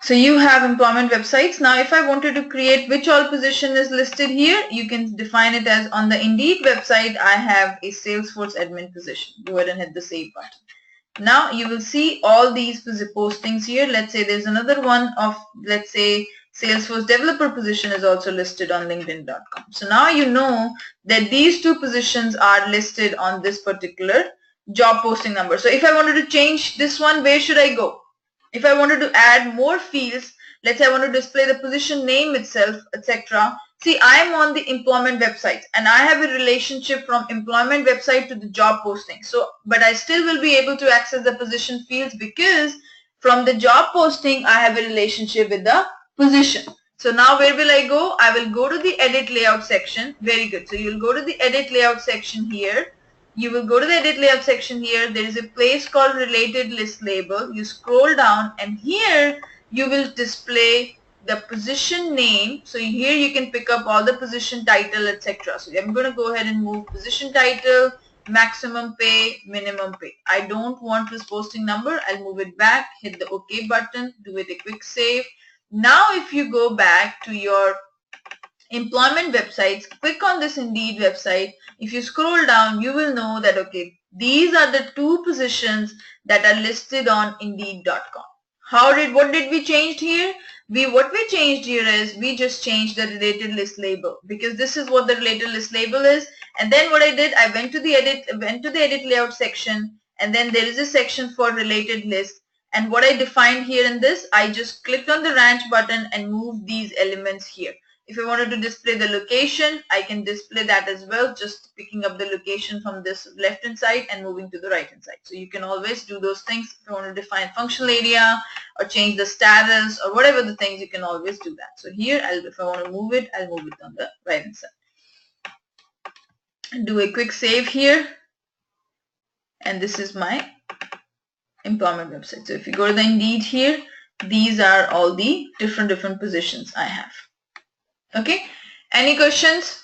So you have employment websites. Now if I wanted to create which all position is listed here, you can define it as, on the Indeed website I have a Salesforce admin position. Go ahead and hit the save button. Now you will see all these postings here. Let's say there's another one of, let's say, Salesforce developer position is also listed on linkedin.com. So now you know that these two positions are listed on this particular job posting number. So if I wanted to change this one, where should I go? If I wanted to add more fields, let's say I want to display the position name itself, etc. See, I am on the employment website, and I have a relationship from employment website to the job posting. So, but I still will be able to access the position fields, because from the job posting, I have a relationship with the position. So now where will I go? I will go to the edit layout section. Very good. So you'll go to the edit layout section here. You will go to the edit layout section here. There is a place called related list label. You scroll down, and here you will display the position name. So here you can pick up all the position title, etc. So I'm going to go ahead and move position title, maximum pay, minimum pay. I don't want this posting number. I'll move it back, hit the OK button, do it a quick save. Now if you go back to your employment websites, click on this Indeed website. If you scroll down, you will know that, okay, these are the two positions that are listed on Indeed.com. What did we change here? What we changed here is we just changed the related list label, because this is what the related list label is. And then what I did, I went to the edit layout section, and then there is a section for related list. And what I defined here in this, I just clicked on the ranch button and moved these elements here. If I wanted to display the location, I can display that as well, just picking up the location from this left hand side and moving to the right hand side. So you can always do those things. If you want to define functional area or change the status or whatever the things, you can always do that. So here, if I want to move it, I'll move it on the right hand side. Do a quick save here. And this is my employment website. So if you go to the Indeed here, these are all the different positions I have. Okay, any questions?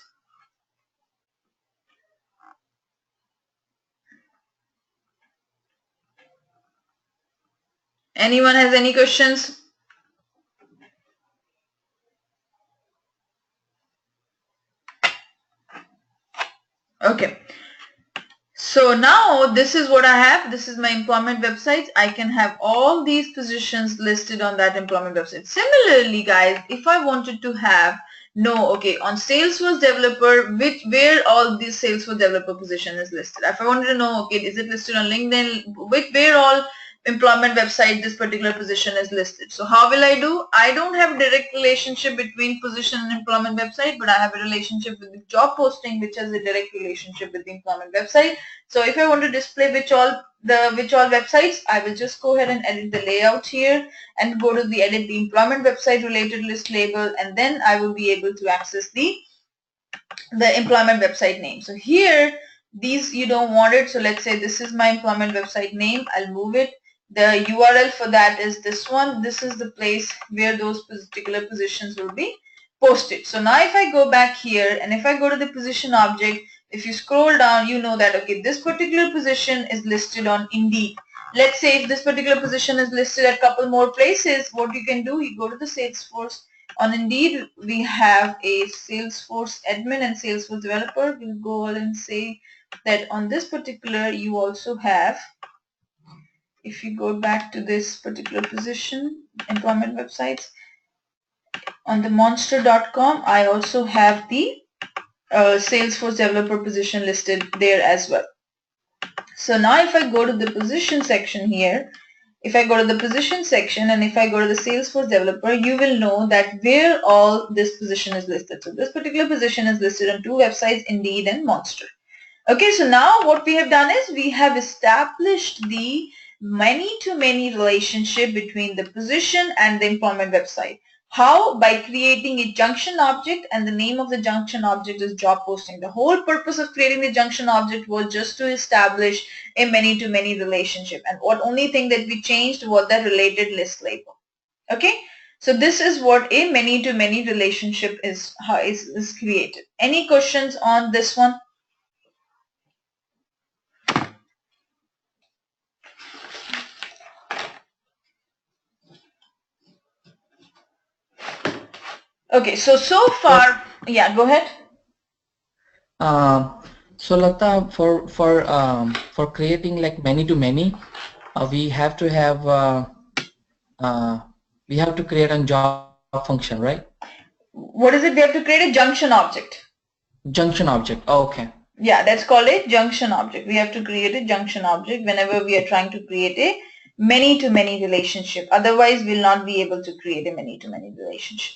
Anyone has any questions? Okay. So now this is what I have. This is my employment website. I can have all these positions listed on that employment website. Similarly, guys, if I wanted to have on Salesforce developer, where all these Salesforce developer position is listed. If I wanted to know, okay, is it listed on LinkedIn? Where all employment website this particular position is listed. So how will I do? I don't have a direct relationship between position and employment website, but I have a relationship with the job posting, which has a direct relationship with the employment website. So if I want to display which all websites, I will just go ahead and edit the layout here and go to the edit the employment website related list label, and then I will be able to access the employment website name. So here, these you don't want it. So let's say this is my employment website name. I'll move it. The URL for that is this one. This is the place where those particular positions will be posted. So now if I go back here and if I go to the position object, if you scroll down, you know that, okay, this particular position is listed on Indeed. let's say if this particular position is listed at a couple more places, what you can do, you go to the Salesforce. On Indeed, we have a Salesforce admin and Salesforce developer. We'll go ahead and say that on this particular, you also have, if you go back to this particular position, employment websites, on the monster.com, I also have the Salesforce developer position listed there as well. So now if I go to the position section here, if I go to the position section and if I go to the Salesforce developer, you will know that where all this position is listed. So this particular position is listed on two websites, Indeed and Monster. Okay, so now what we have done is we have established the many-to-many relationship between the position and the employment website. How? By creating a junction object, and the name of the junction object is job posting. The whole purpose of creating the junction object was just to establish a many-to-many relationship, and what only thing that we changed was the related list label. Okay, so this is what a many-to-many relationship is created. Any questions on this one? Okay, so far, yeah, go ahead. So Lata, for creating like many to many, we have to create a job function, right? What is it? We have to create a junction object. Junction object. Oh, okay. Yeah, that's called a junction object. We have to create a junction object whenever we are trying to create a many-to-many relationship. Otherwise, we'll not be able to create a many-to-many relationship.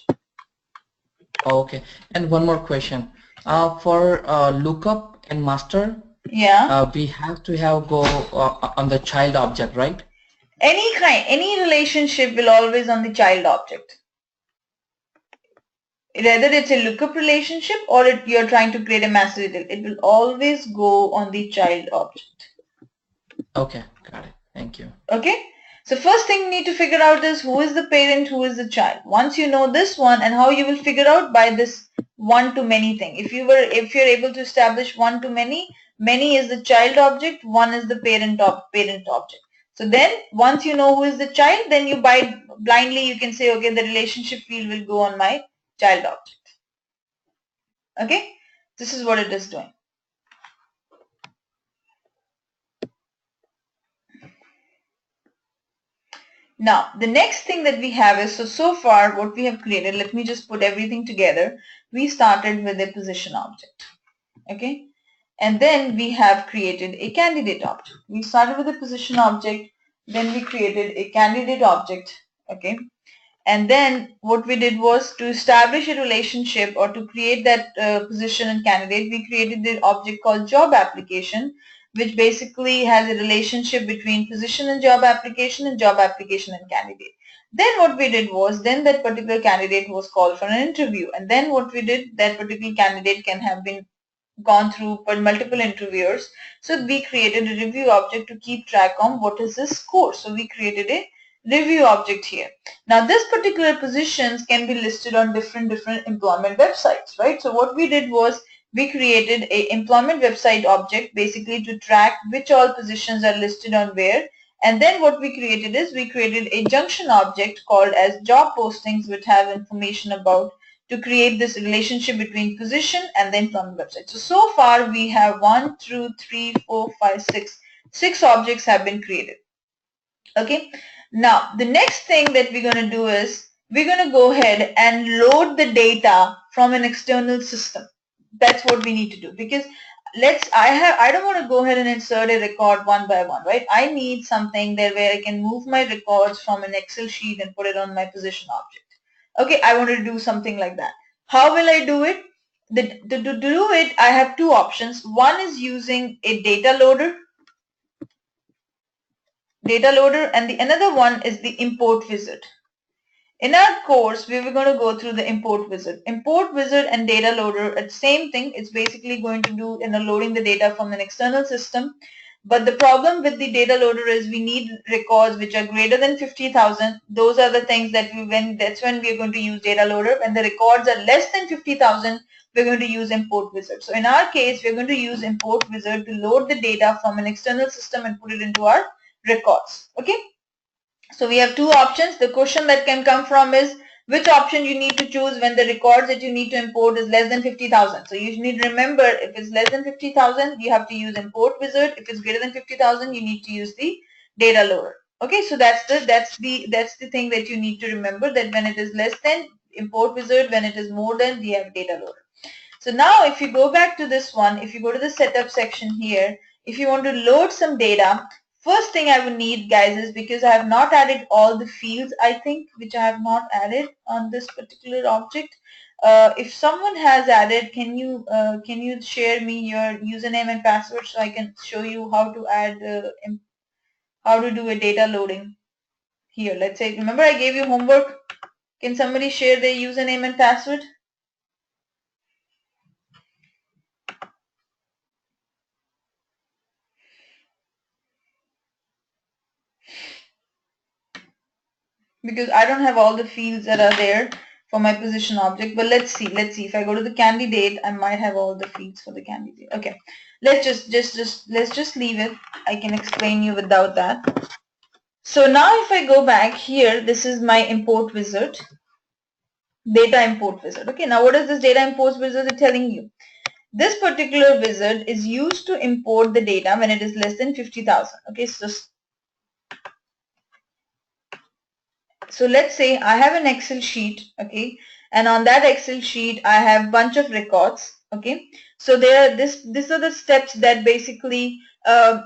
Okay. And one more question. For lookup and master, yeah, we have to go on the child object, right? Any relationship will always on the child object. Whether it's a lookup relationship or you're trying to create a master detail, it will always go on the child object. Okay, got it. Thank you. Okay. So first thing you need to figure out is who is the parent, who is the child. Once you know this one, and how you will figure out by this one-to-many thing. If you're able to establish one-to-many, many is the child object, one is the parent object. So then once you know who is the child, then you blindly you can say, okay, the relationship field will go on my child object. Okay, this is what it is doing. Now, the next thing that we have is, so far what we have created, let me just put everything together. We started with a position object, okay? And then we have created a candidate object. We started with a position object, then we created a candidate object, okay? And then what we did was to establish a relationship or to create that position and candidate, we created the object called job application, which basically has a relationship between position and job application and candidate. Then what we did was, then that particular candidate was called for an interview. And then what we did, that particular candidate can have been gone through multiple interviewers. So we created a review object to keep track on what is his score. So we created a review object here. Now this particular positions can be listed on different employment websites, right? So what we did was we created a employment website object basically to track which all positions are listed on where. And then what we created is we created a junction object called as job postings, which have information about to create this relationship between position and the employment website. So far we have 1, 2, 3, 4, 5, 6. 6 objects have been created. Okay. Now the next thing that we're going to do is we're going to go ahead and load the data from an external system. That's what we need to do, because I don't want to go ahead and insert a record one by one, right? I need something there where I can move my records from an Excel sheet and put it on my position object. Okay, I want to do something like that. How will I do it? To do it, I have two options. One is using a data loader, and the another one is the import wizard. In our course, we were going to go through the import wizard. Import wizard and data loader are the same thing. It's basically going to do loading the data from an external system. But the problem with the data loader is we need records which are greater than 50,000. Those are the things that that's when we are going to use data loader. When the records are less than 50,000, we're going to use import wizard. So in our case, we're going to use import wizard to load the data from an external system and put it into our records. Okay, so we have two options. The question that can come from is which option you need to choose when the records that you need to import is less than 50,000. So you need to remember, if it's less than 50,000, you have to use import wizard. If it's greater than 50,000, you need to use the data loader. Okay, so that's the thing that you need to remember, that when it is less than, import wizard; when it is more than, we have data loader. So now if you go back to this one, if you go to the setup section here, if you want to load some data, first thing I would need, guys, is because I have not added all the fields, I think, which I have not added on this particular object. If someone has added, can you share me your username and password so I can show you how to add, how to do a data loading here? Let's say, remember I gave you homework. Can somebody share their username and password? Because I don't have all the fields that are there for my position object. But let's see. If I go to the candidate, I might have all the fields for the candidate. Okay, let's just leave it. I can explain you without that. So now if I go back here, this is my import wizard, data import wizard. Okay, now what is this data import wizard telling you? This particular wizard is used to import the data when it is less than 50,000. Okay, so let's say I have an Excel sheet, okay, and on that Excel sheet I have bunch of records, okay. So these are the steps that basically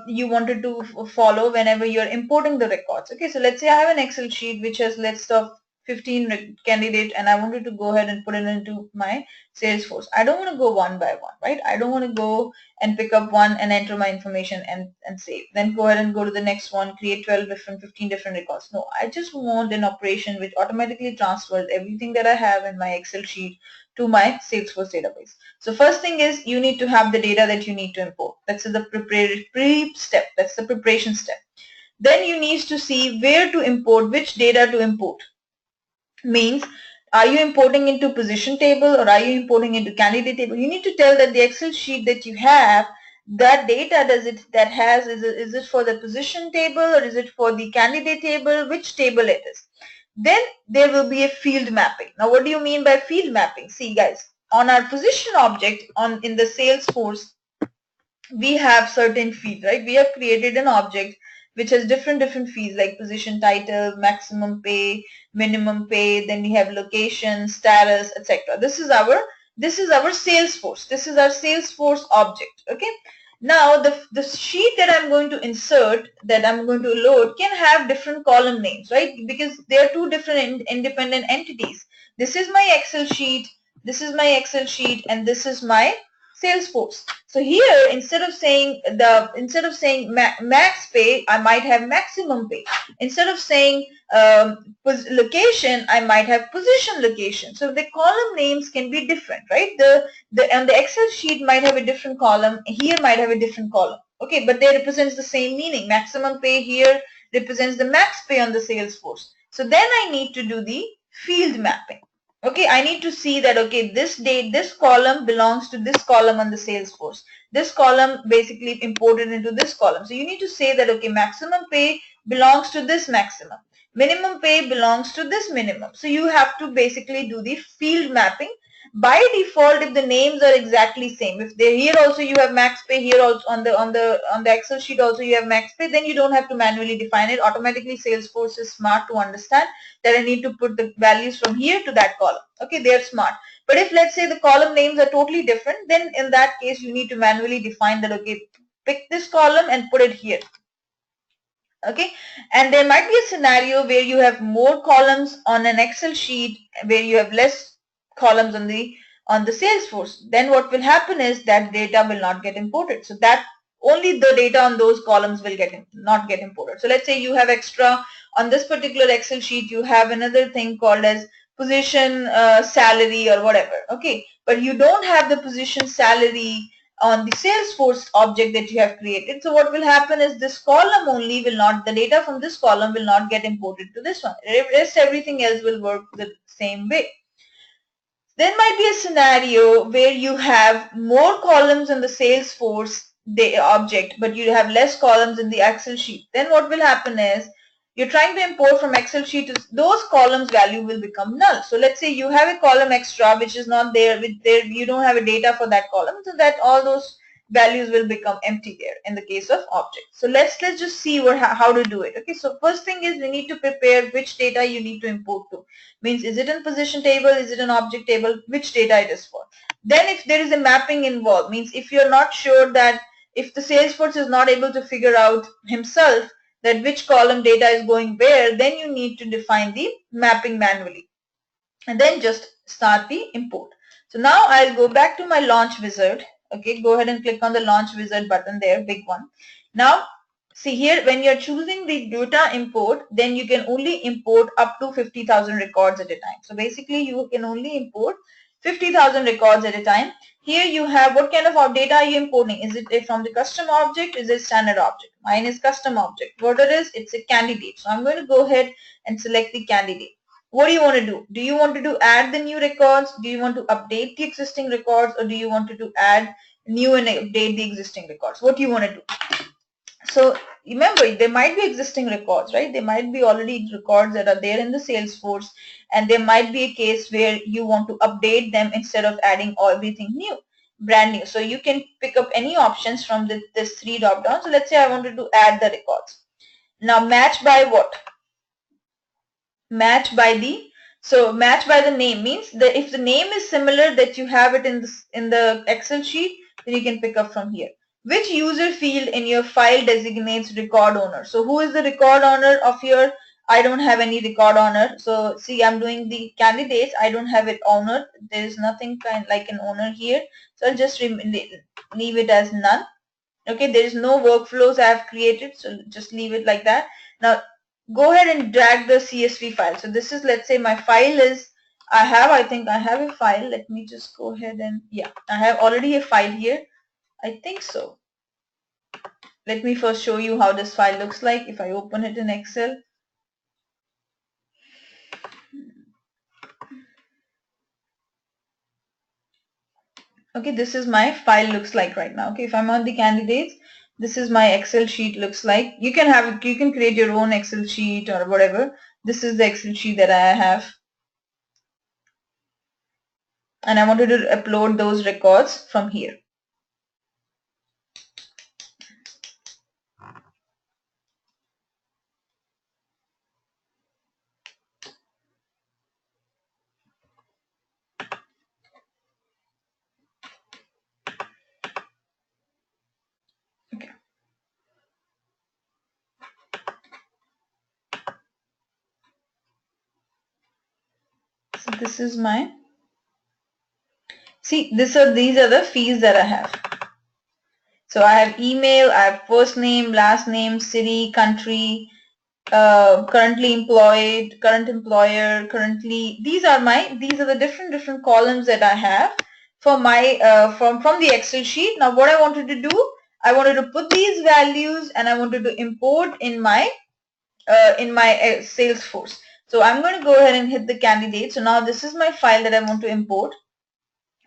you wanted to follow whenever you're importing the records. Okay, so let's say I have an Excel sheet which has list of 15 candidates, and I wanted to go ahead and put it into my Salesforce. I don't want to go one by one, right? I don't want to go and pick up one and enter my information and save. Then go ahead and go to the next one, create 15 different records. No, I just want an operation which automatically transfers everything that I have in my Excel sheet to my Salesforce database. So first thing is you need to have the data that you need to import. That's the step. That's the preparation step. Then you need to see where to import, which data to import. Means, are you importing into position table or are you importing into candidate table? You need to tell that the Excel sheet that you have, that data is it for the position table or is it for the candidate table, which table it is. Then there will be a field mapping. Now what do you mean by field mapping? See guys, on our position object in the Salesforce, we have certain fields, right? We have created an object which has different fields like position title, maximum pay, minimum pay, then we have location, status, etc. This is our Salesforce. This is our Salesforce object. Okay. Now the sheet that I'm going to insert, that I'm going to load, can have different column names, right? Because they are two different independent entities. This is my Excel sheet, this is my Excel sheet, and this is my Salesforce. So here, instead of saying max pay, I might have maximum pay. Instead of saying location, I might have position location. So the column names can be different, right? And the Excel sheet might have a different column. Here might have a different column. Okay, but they represents the same meaning. Maximum pay here represents the max pay on the Salesforce. So then I need to do the field mapping. Okay, I need to see that, okay, this column belongs to this column on the Salesforce. This column basically imported into this column. So you need to say that, okay, maximum pay belongs to this maximum. Minimum pay belongs to this minimum. So you have to basically do the field mapping. By default, if the names are exactly same, if they're here also you have max pay, here also on the Excel sheet also you have max pay, then you don't have to manually define it. Automatically Salesforce is smart to understand that I need to put the values from here to that column. Okay, they're smart. But if let's say the column names are totally different, then in that case you need to manually define that, okay, pick this column and put it here. Okay, and there might be a scenario where you have more columns on an Excel sheet where you have less columns on the Salesforce. Then what will happen is that data will not get imported. So that only the data on those columns will not get imported. So let's say you have extra on this particular Excel sheet, you have another thing called as position salary or whatever. Okay, but you don't have the position salary on the Salesforce object that you have created. So what will happen is this column only will not, the data from this column will not get imported to this one. Rest everything else will work the same way. There might be a scenario where you have more columns in the Salesforce the object, but you have less columns in the Excel sheet, then what will happen is you're trying to import from Excel sheet, those columns value will become null. So let's say you have a column extra which is not there, you don't have a data for that column, so that all those values will become empty there in the case of object. So let's just see how to do it. Okay, so first thing is we need to prepare which data you need to import to. Means is it in position table, is it an object table, which data it is for. Then if there is a mapping involved, means if you're not sure that, if the Salesforce is not able to figure out himself that which column data is going where, then you need to define the mapping manually and then just start the import. So now I'll go back to my launch wizard. Okay, go ahead and click on the launch wizard button there, big one. Now see here, when you're choosing the data import, then you can only import up to 50,000 records at a time. So basically you can only import 50,000 records at a time. Here you have what kind of data are you importing? Is it from the custom object? Is it standard object? Mine is custom object. What it is? It's a candidate. So I'm going to go ahead and select the candidate. What do you want to do? Do you want to add the new records? Do you want to update the existing records? Or do you want to add new and update the existing records? What do you want to do? So remember, there might be existing records, right? There might be already records that are there in the Salesforce, and there might be a case where you want to update them instead of adding everything new, brand new. So you can pick up any options from this three drop down. So let's say I wanted to add the records. Now match by what? Match by the, so match by the name means that if the name is similar, that you have it in the Excel sheet, then you can pick up from here. Which user field in your file designates record owner? So who is the record owner of your, I don't have any record owner. So see, I'm doing the candidates, I don't have it owner. There is nothing kind like an owner here. So I'll just leave it as none. Okay, there is no workflows I have created, so just leave it like that. Now go ahead and drag the CSV file. So this is, let's say my file is, I think I have a file. Let me just go ahead and, yeah, I have already a file here. I think so. Let me first show you how this file looks like if I open it in Excel. Okay, this is my file looks like right now. Okay, if I'm on the candidates, this is my Excel sheet looks like. You can create your own Excel sheet or whatever. This is the Excel sheet that I have. And I wanted to upload those records from here. Okay. So this is my, see, these are the fields that I have. So I have email, I have first name, last name, city, country, currently employed, current employer, currently. These are the different columns that I have for my from the Excel sheet. Now what I wanted to do, I wanted to put these values and I wanted to import in my Salesforce. So I'm going to go ahead and hit the candidate. So now this is my file that I want to import,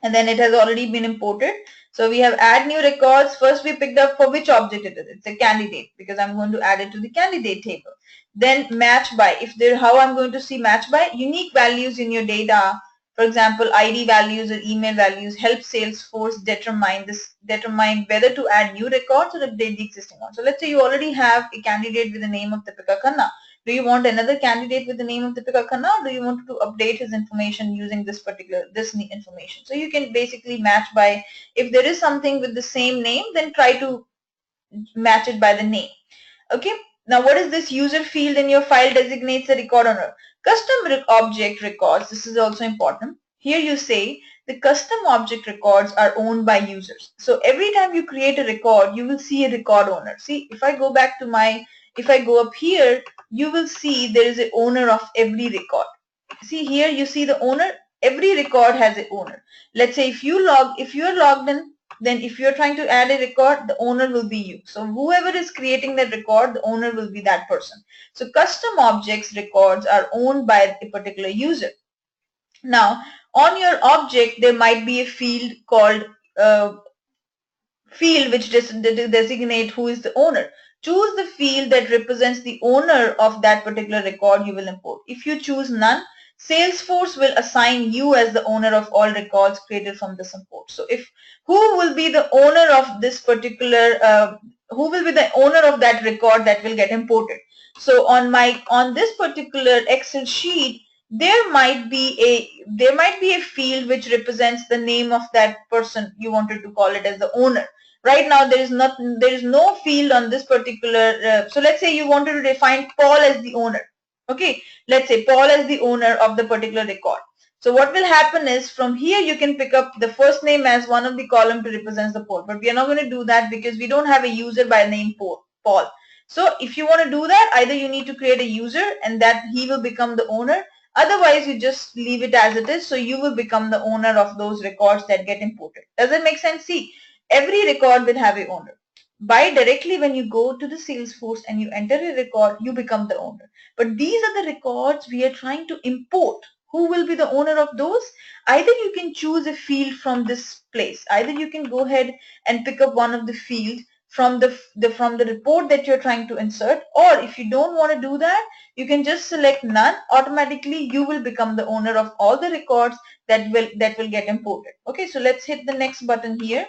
and then it has already been imported. So we have add new records. First we picked up for which object it is. It's a candidate because I'm going to add it to the candidate table. Then match by, how I'm going to see match by, unique values in your data. For example, ID values or email values help Salesforce determine whether to add new records or update the existing one. So let's say you already have a candidate with the name of Deepika Khanna. Do you want another candidate with the name of Deepika Khanna, or do you want to update his information using this information? So you can basically match by, if there is something with the same name, then try to match it by the name. Okay. Now what is this user field in your file designates a record owner? Custom object records. This is also important. Here you say the custom object records are owned by users. So every time you create a record, you will see a record owner. See, if I go back to if I go up here, you will see there is an owner of every record. See here, you see the owner. Every record has an owner. Let's say if you're logged in, then if you're trying to add a record, the owner will be you. So whoever is creating that record, the owner will be that person. So custom objects records are owned by a particular user. Now on your object, there might be a field called field which designate who is the owner. Choose the field that represents the owner of that particular record you will import. If you choose none, Salesforce will assign you as the owner of all records created from this import. So if who will be the owner of this particular, who will be the owner of that record that will get imported? So on this particular Excel sheet, there might be a field which represents the name of that person you wanted to call it as the owner. Right now there is no field on this particular, so let's say you wanted to define Paul as the owner. Okay, let's say Paul as the owner of the particular record. So what will happen is from here you can pick up the first name as one of the column to represent the Paul, but we are not going to do that because we don't have a user by name Paul. So if you want to do that, either you need to create a user and that he will become the owner. Otherwise, you just leave it as it is. So you will become the owner of those records that get imported. Does that make sense? See, every record will have a owner. By directly when you go to the Salesforce and you enter a record, you become the owner. But these are the records we are trying to import. Who will be the owner of those? Either you can choose a field from this place. Either you can go ahead and pick up one of the fields from the report that you're trying to insert, or if you don't want to do that, you can just select none. Automatically you will become the owner of all the records that will get imported. Okay, so let's hit the next button here.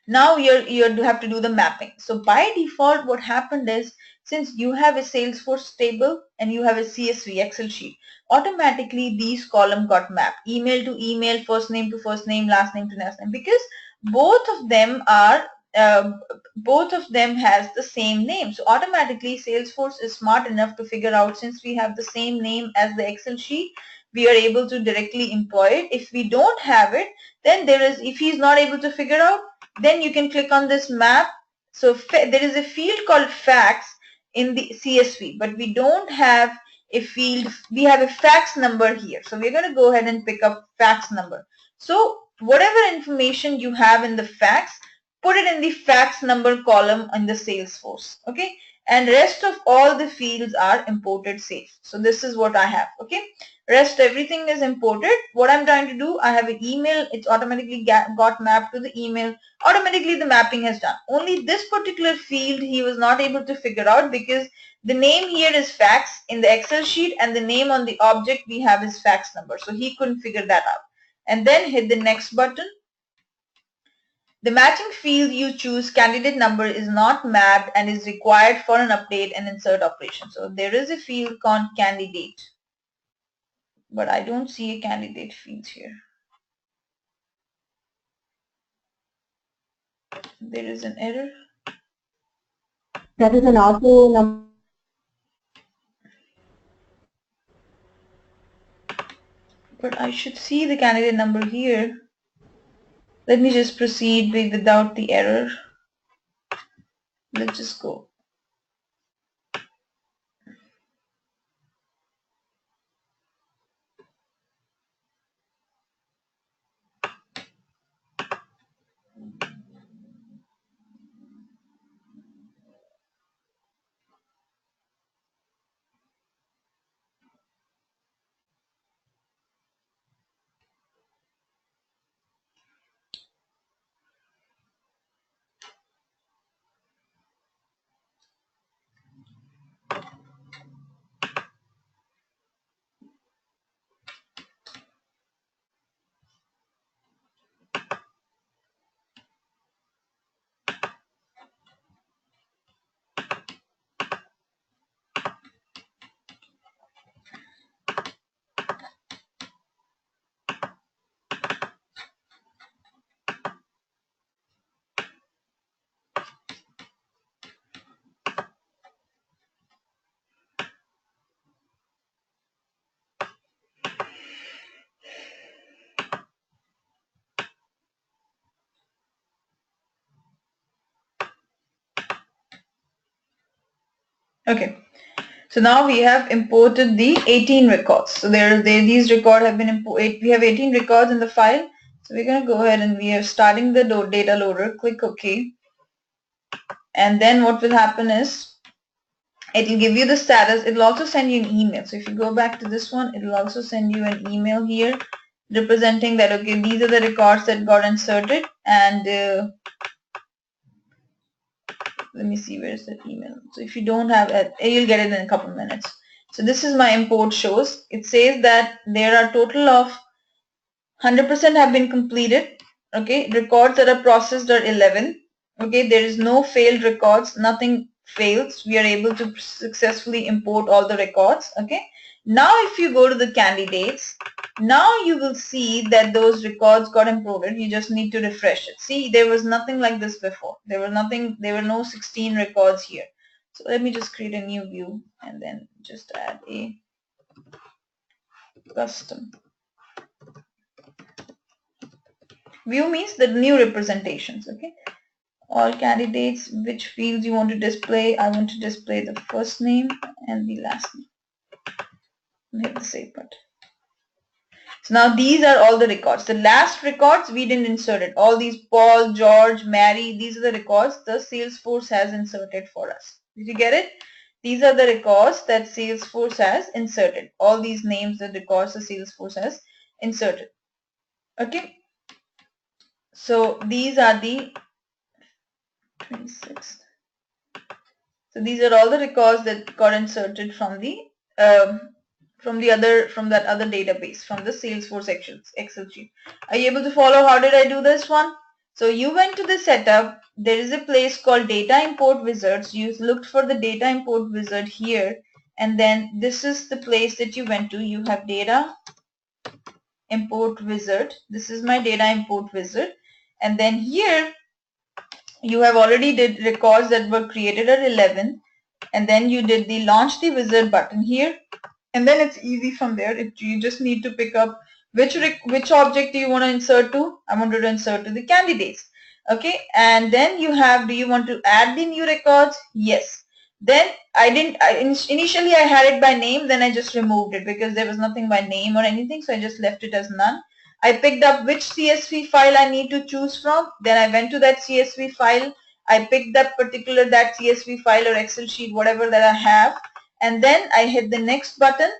Now you have to do the mapping. So by default what happened is, since you have a Salesforce table and you have a CSV Excel sheet, automatically these columns got mapped, email to email, first name to first name, last name to last name, because both of them has the same name. So automatically Salesforce is smart enough to figure out, since we have the same name as the Excel sheet, we are able to directly employ it. If we don't have it, then if he's not able to figure out, then you can click on this map. So there is a field called fax in the CSV, but we don't have a field. We have a fax number here. So we're going to go ahead and pick up fax number. So whatever information you have in the fax, put it in the fax number column in the Salesforce. Okay. And rest of all the fields are imported safe. So this is what I have. Okay. Rest everything is imported. What I'm trying to do, I have an email. It's automatically got mapped to the email. Automatically the mapping has done. Only this particular field he was not able to figure out because the name here is fax in the Excel sheet and the name on the object we have is fax number. So he couldn't figure that out. And then hit the next button. The matching field you choose, candidate number, is not mapped and is required for an update and insert operation. So there is a field called candidate, but I don't see a candidate field here. There is an error. That is an auto number. But I should see the candidate number here. Let me just proceed without the error. Let's just go. Okay, so now we have imported the 18 records. So these records have been imported. We have 18 records in the file. So we're going to go ahead and we are starting the data loader. Click OK. And then what will happen is it will give you the status. It will also send you an email. So if you go back to this one, it will also send you an email here representing that, okay, these are the records that got inserted, and let me see, where is that email? So if you don't have it, you'll get it in a couple of minutes. So this is my import shows. It says that there are total of 100% have been completed. Okay, records that are processed are 11. Okay, there is no failed records, nothing fails. We are able to successfully import all the records. Okay, now if you go to the candidates, now you will see that those records got imported. You just need to refresh it. See, there was nothing like this before. There were no 16 records here. So let me just create a new view and then just add a custom view. Means the new representations. Okay, all candidates, which fields you want to display. I want to display the first name and the last name. Hit the save button. So now these are all the records. The last records we didn't insert it. All these Paul, George, Mary, these are the records the Salesforce has inserted for us. Did you get it? These are the records that Salesforce has inserted. All these names, the records the Salesforce has inserted. Okay. So these are the 26th. So these are all the records that got inserted from that other database, from the Salesforce Excel sheet. Are you able to follow how did I do this one? So you went to the setup. There is a place called Data Import Wizards. You looked for the Data Import Wizard here, and then this is the place that you went to. You have Data Import Wizard. This is my Data Import Wizard, and then here you have already did records that were created at 11, and then you did the launch the wizard button here, and then it's easy from there. You just need to pick up which object do you want to insert to. I wanted to insert to the candidates. Okay, and then you have, do you want to add the new records? Yes. Then initially I had it by name, then I just removed it because there was nothing by name or anything, so I just left it as none. I picked up which CSV file I need to choose from. Then I went to that CSV file. I picked that CSV file or Excel sheet, whatever that I have. And then I hit the next button.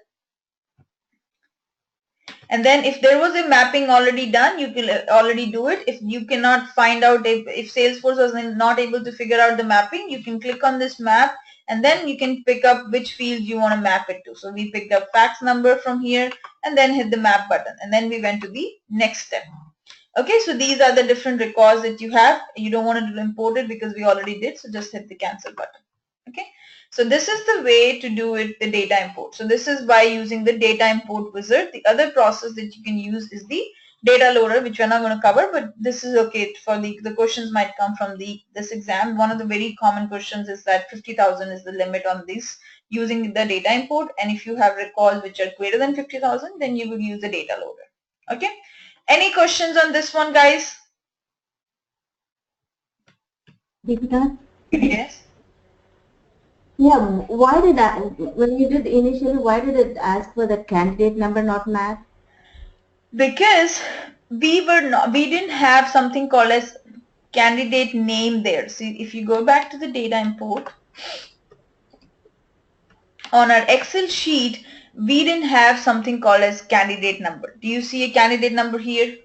And then if there was a mapping already done, you can already do it. If you cannot find out, if Salesforce was not able to figure out the mapping, you can click on this map and then you can pick up which field you want to map it to. So we picked up fax number from here and then hit the map button, and then we went to the next step. Okay, so these are the different records that you have. You don't want to import it because we already did, so just hit the cancel button. Okay, so this is the way to do it, the data import. So this is by using the data import wizard. The other process that you can use is the data loader, which we're not going to cover, but this is okay for the questions might come from this exam. One of the very common questions is that 50,000 is the limit on this using the data import, and if you have records which are greater than 50,000, then you will use the data loader. Okay, any questions on this one, guys? Deepika? Yes. Yeah, why did when you did initially, why did it ask for the candidate number, not map? Because we didn't have something called as candidate name there. See, if you go back to the data import, on our Excel sheet, we didn't have something called as candidate number. Do you see a candidate number here?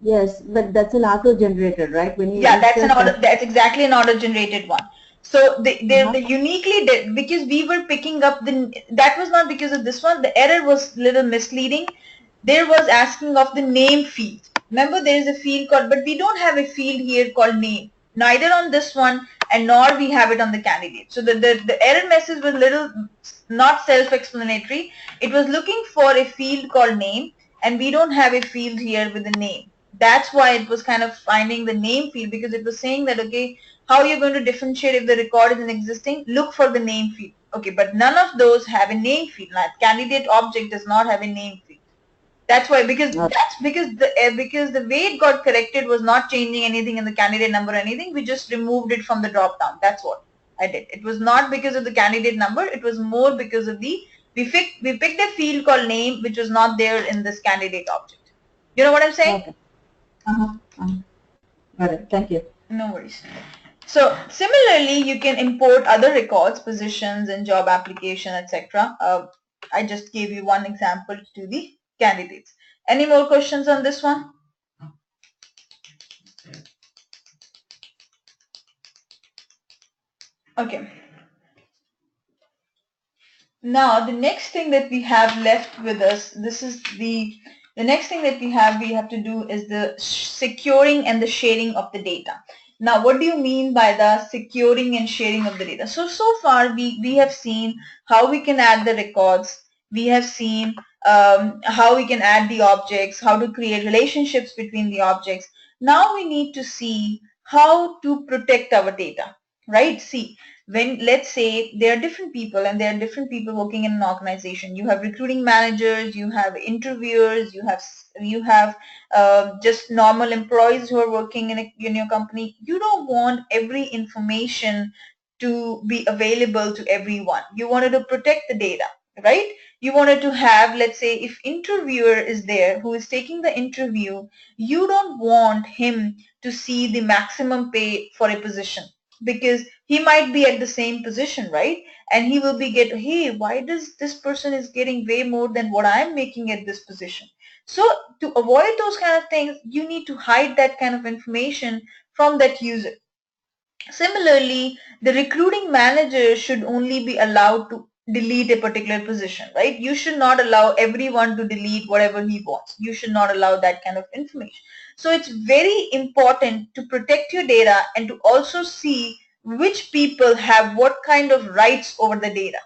Yes, but that's an auto-generated, right? When you that's exactly an auto-generated one. So they uniquely did, because we were picking up that was not because of this one. The error was little misleading. There was asking of the name field. Remember, there is a field called, but we don't have a field here called name, neither on this one and nor we have it on the candidate. So the error message was little not self-explanatory. It was looking for a field called name, and we don't have a field here with a name. That's why it was kind of finding the name field, because it was saying that, okay, how you're going to differentiate if the record is an existing, look for the name field. Okay, but none of those have a name field. Now, candidate object does not have a name field. That's why, because the way it got corrected was not changing anything in the candidate number or anything. We just removed it from the drop down. That's what I did. It was not because of the candidate number. It was more because of we picked a field called name, which was not there in this candidate object. You know what I'm saying? Okay. Got it. Thank you. No worries. So similarly, you can import other records, positions and job application, etc. I just gave you one example to the candidates. Any more questions on this one? Okay. Now the next thing that we have left with us, this is the next thing that we have to do is the securing and the sharing of the data. Now what do you mean by the securing and sharing of the data? So far we have seen how we can add the records, we have seen how we can add the objects, how to create relationships between the objects. Now we need to see how to protect our data, right? See, when let's say there are different people and there are different people working in an organization. You have recruiting managers, you have interviewers, you have just normal employees who are working in your company. You don't want every information to be available to everyone. You wanted to protect the data, right? You wanted to have, let's say, if interviewer is there who is taking the interview, you don't want him to see the maximum pay for a position, because he might be at the same position, right? And he will be hey, why does this person is getting way more than what I'm making at this position? So to avoid those kind of things, you need to hide that kind of information from that user. Similarly, the recruiting manager should only be allowed to delete a particular position, right? You should not allow everyone to delete whatever he wants. You should not allow that kind of information. So it's very important to protect your data and to also see which people have what kind of rights over the data.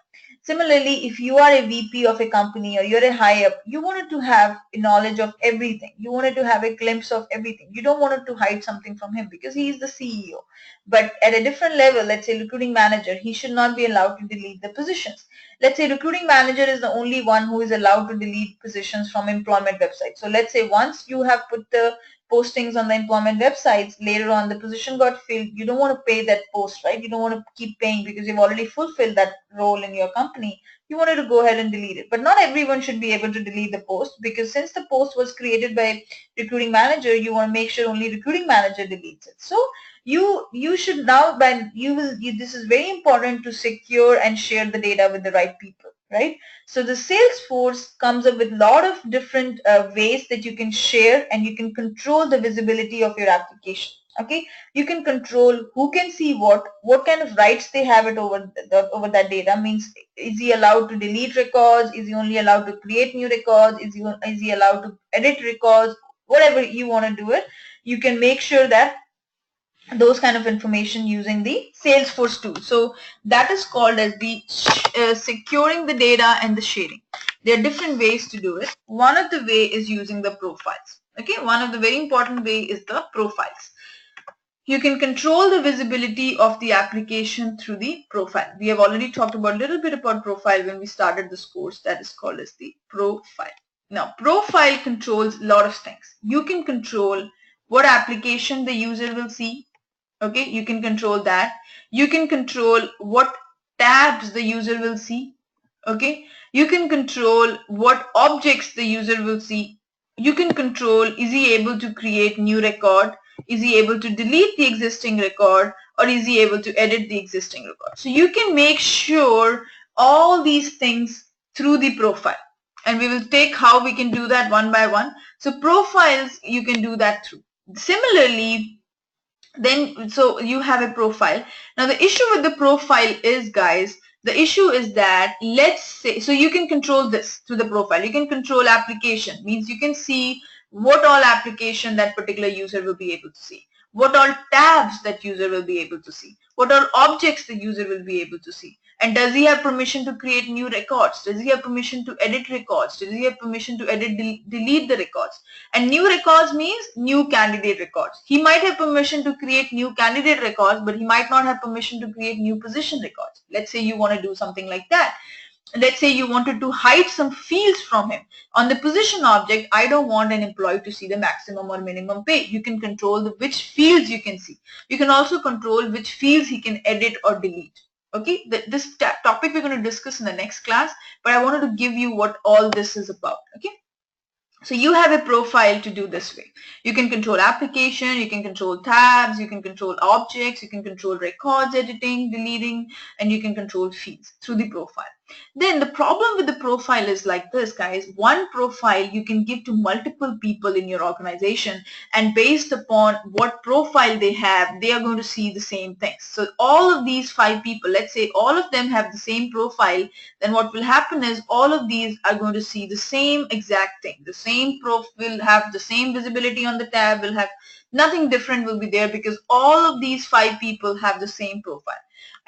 Similarly, if you are a VP of a company or you're a high up, you wanted to have knowledge of everything. You wanted to have a glimpse of everything. You don't want to hide something from him because he is the CEO. But at a different level, let's say recruiting manager, he should not be allowed to delete the positions. Let's say recruiting manager is the only one who is allowed to delete positions from employment websites. So let's say once you have put the postings on the employment websites, later on the position got filled, you don't want to pay that post, right? You don't want to keep paying because you've already fulfilled that role in your company. You wanted to go ahead and delete it. But not everyone should be able to delete the post, because since the post was created by recruiting manager, you want to make sure only recruiting manager deletes it. So you should now, this is very important to secure and share the data with the right people, right? So the Salesforce comes up with a lot of different ways that you can share and you can control the visibility of your application. Okay, you can control who can see what kind of rights they have it over over that data. Means, is he allowed to delete records? Is he only allowed to create new records? Is he allowed to edit records? Whatever you want to do it, you can make sure that those kind of information using the Salesforce tool. So that is called as the securing the data and the sharing. There are different ways to do it. One of the way is using the profiles. Okay, one of the very important way is the profiles. You can control the visibility of the application through the profile. We have already talked about a little bit about profile when we started this course. That is called as the profile. Now, profile controls a lot of things. You can control what application the user will see. Okay, you can control that. You can control what tabs the user will see. Okay, you can control what objects the user will see. You can control, is he able to create new record? Is he able to delete the existing record, or is he able to edit the existing record? So you can make sure all these things through the profile, and we will take how we can do that one by one. So profiles, you can do that through. Similarly, then so you have a profile. Now the issue with the profile is, guys, the issue is that, let's say, so you can control this through the profile. You can control application, means you can see what all application that particular user will be able to see, what all tabs that user will be able to see, what all objects the user will be able to see. And does he have permission to create new records? Does he have permission to edit records? Does he have permission to edit, delete the records? And new records means new candidate records. He might have permission to create new candidate records, but he might not have permission to create new position records. Let's say you want to do something like that. Let's say you wanted to hide some fields from him. On the position object, I don't want an employee to see the maximum or minimum pay. You can control which fields you can see. You can also control which fields he can edit or delete. Okay, this topic we're going to discuss in the next class, but I wanted to give you what all this is about. Okay, so you have a profile to do this way. You can control application, you can control tabs, you can control objects, you can control records editing, deleting, and you can control fields through the profile. Then the problem with the profile is like this, guys. One profile you can give to multiple people in your organization, and based upon what profile they have, they are going to see the same things. So all of these 5 people, let's say all of them have the same profile, then what will happen is all of these are going to see the same exact thing. The same prof will have the same visibility on the tab, will have nothing different will be there, because all of these 5 people have the same profile.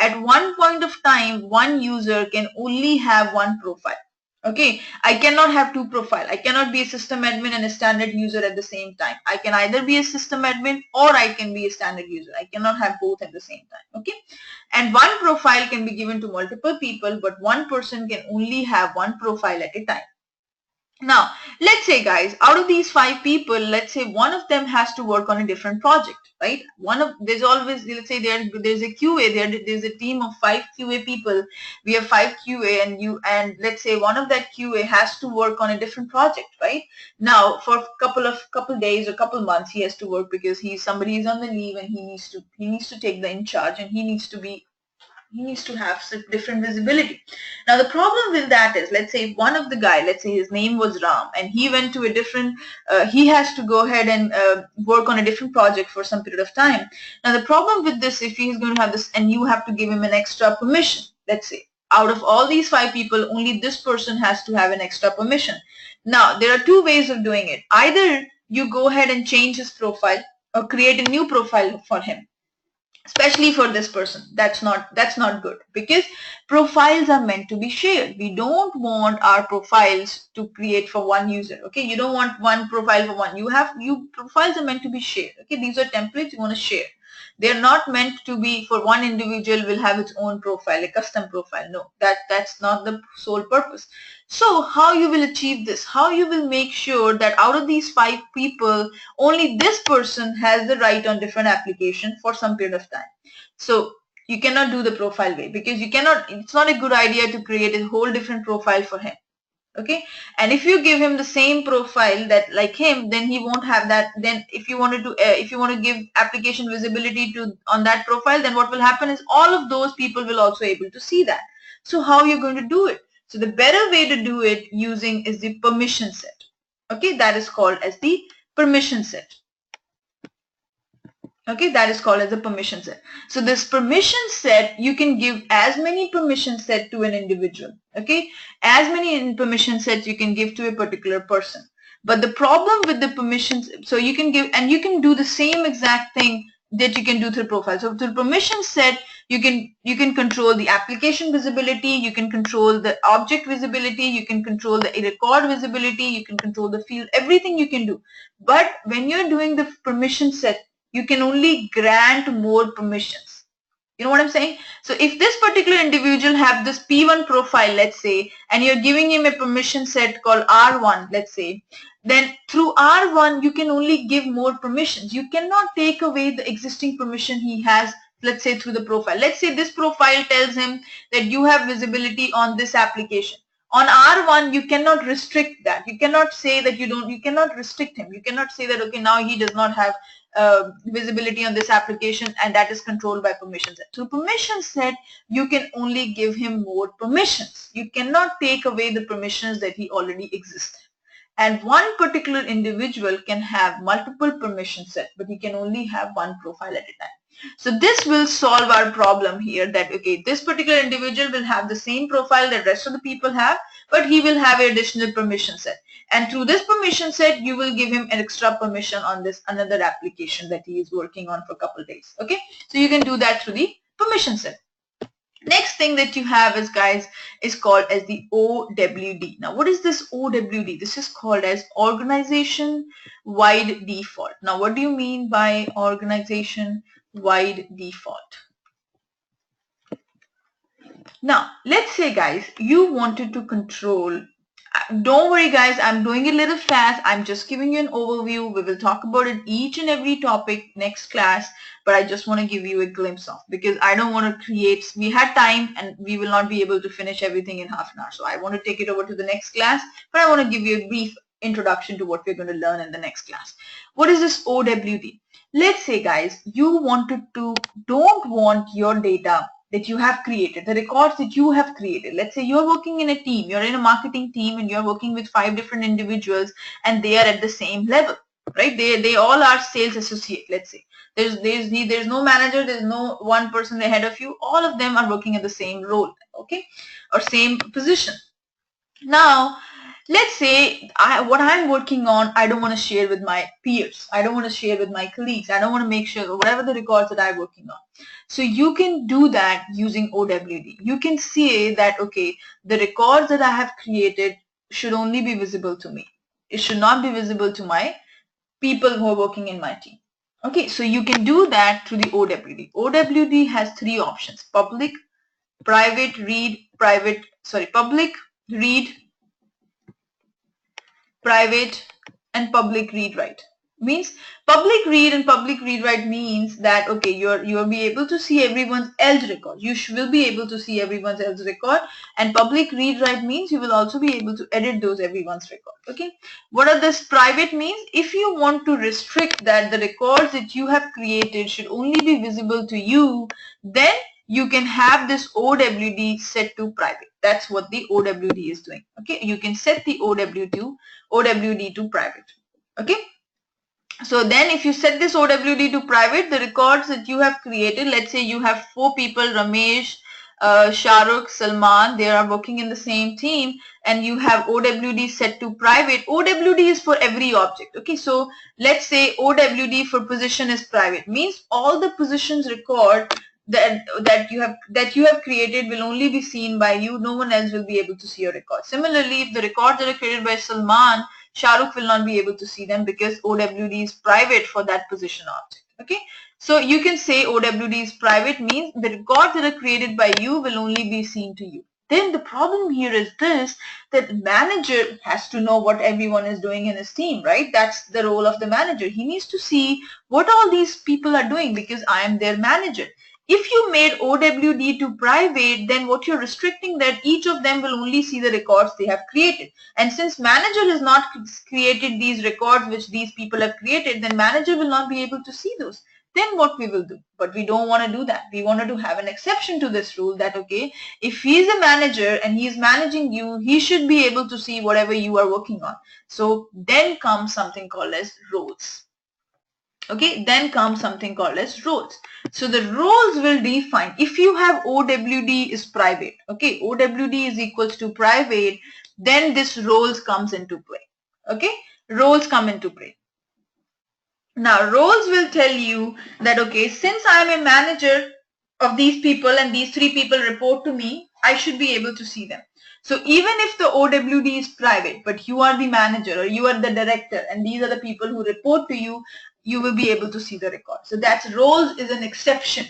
At one point of time, one user can only have one profile. Okay, I cannot have 2 profiles. I cannot be a system admin and a standard user at the same time. I can either be a system admin or I can be a standard user. I cannot have both at the same time. Okay, and one profile can be given to multiple people, but one person can only have one profile at a time. Now, let's say, guys, out of these 5 people, let's say one of them has to work on a different project, right? There's always, let's say there's a QA, there's a team of 5 QA people. We have 5 QA, and let's say one of that QA has to work on a different project, right? Now, for a couple days or couple months, he has to work because somebody is on the leave and he needs to take the in charge, and he needs to have some different visibility. Now the problem with that is, let's say one of the guy, let's say his name was Ram, and he went to a different, he has to go ahead and work on a different project for some period of time. Now the problem with this, if he's going to have this, and you have to give him an extra permission, let's say out of all these 5 people, only this person has to have an extra permission. Now there are 2 ways of doing it. Either you go ahead and change his profile or create a new profile for him. Especially for this person, that's not good, because profiles are meant to be shared. We don't want our profiles to create for one user. Okay, you don't want one profile for one. Profiles are meant to be shared. Okay, these are templates you want to share. They're not meant to be for one individual will have its own profile, a custom profile. No, that's not the sole purpose. So how you will achieve this? How you will make sure that out of these 5 people, only this person has the right on different application for some period of time. So you cannot do the profile way, because it's not a good idea to create a whole different profile for him. Okay, and if you give him the same profile that like him, then he won't have that. Then if you want to give application visibility on that profile, then what will happen is all of those people will also able to see that. So how you're going to do it? So the better way to do it using is the permission set. Okay, that is called as the permission set. Okay, that is called as a permission set. So this permission set, you can give as many permission set to an individual. Okay, as many permission sets you can give to a particular person. But the problem with the permissions, so you can give, and you can do the same exact thing that you can do through profile. So through permission set, you can control the application visibility, you can control the object visibility, you can control the record visibility, you can control the field, everything you can do. But when you're doing the permission set, you can only grant more permissions. You know what I'm saying? So if this particular individual have this P1 profile, let's say, and you're giving him a permission set called R1, let's say, then through R1, you can only give more permissions. You cannot take away the existing permission he has, let's say, through the profile. Let's say this profile tells him that you have visibility on this application. On R1, you cannot restrict that. You cannot say that you cannot restrict him. You cannot say that, okay, now he does not have visibility on this application, and that is controlled by permission set. Through permission set, you can only give him more permissions. You cannot take away the permissions that he already exists. And one particular individual can have multiple permission set, but he can only have one profile at a time. So this will solve our problem here, that okay, this particular individual will have the same profile that rest of the people have, but he will have an additional permission set. And through this permission set, you will give him an extra permission on this another application that he is working on for a couple of days. Okay, so you can do that through the permission set. Next thing that you have is, guys, is called as the OWD. Now, what is this OWD? This is called as organization wide default. Now, what do you mean by organization wide default? Now, let's say, guys, you wanted to control. Don't worry, guys, I'm doing it a little fast. I'm just giving you an overview. We will talk about it each and every topic next class, but I just want to give you a glimpse of, because I don't want to create, we had time and we will not be able to finish everything in half an hour. So I want to take it over to the next class, but I want to give you a brief introduction to what we're going to learn in the next class. What is this OWD? Let's say, guys, you don't want your data that you have created, the records that you have created. Let's say you're working in a team, you're in a marketing team and you're working with 5 different individuals and they are at the same level, right? They all are sales associate, let's say. There's no manager, there's no one person ahead of you, all of them are working at the same role, okay, or same position. Now, let's say what I'm working on, I don't want to share with my peers. I don't want to share with my colleagues. I don't want to make sure whatever the records that I'm working on. So you can do that using OWD. You can say that, okay, the records that I have created should only be visible to me. It should not be visible to my people who are working in my team. Okay, so you can do that through the OWD. OWD has 3 options: public, private, read, public, read, private, and public read write. Means public read and public read write means that, okay, you'll be able to see everyone's else record. You will be able to see everyone's else record. And public read write means you will also be able to edit those everyone's record. Okay, what are this private means? If you want to restrict that the records that you have created should only be visible to you, then you can have this OWD set to private. That's what the OWD is doing. Okay, you can set the OWD to private. Okay, so then if you set this OWD to private, the records that you have created, let's say you have 4 people, Ramesh, Shahrukh, Salman, they are working in the same team, and you have OWD set to private. OWD is for every object. Okay, so let's say OWD for position is private, means all the positions record that you have created will only be seen by you. No one else will be able to see your record. Similarly, if the records that are created by Salman, Shahrukh will not be able to see them because OWD is private for that position object. Okay, so you can say OWD is private means the records that are created by you will only be seen to you. Then the problem here is this, that manager has to know what everyone is doing in his team, right? That's the role of the manager. He needs to see what all these people are doing because I am their manager. If you made OWD to private, then what you're restricting that each of them will only see the records they have created. And since manager has not created these records which these people have created, then manager will not be able to see those. Then what we will do? But we don't want to do that. We wanted to have an exception to this rule that, okay, if he's a manager and he's managing you, he should be able to see whatever you are working on. So then comes something called as roles. Okay, then comes something called as roles. So the roles will define, if you have OWD is private, okay, OWD is equals to private, then this roles comes into play. Okay, roles come into play. Now roles will tell you that, okay, since I am a manager of these people and these 3 people report to me, I should be able to see them. So even if the OWD is private, but you are the manager or you are the director and these are the people who report to you, you will be able to see the record. So that's roles is an exception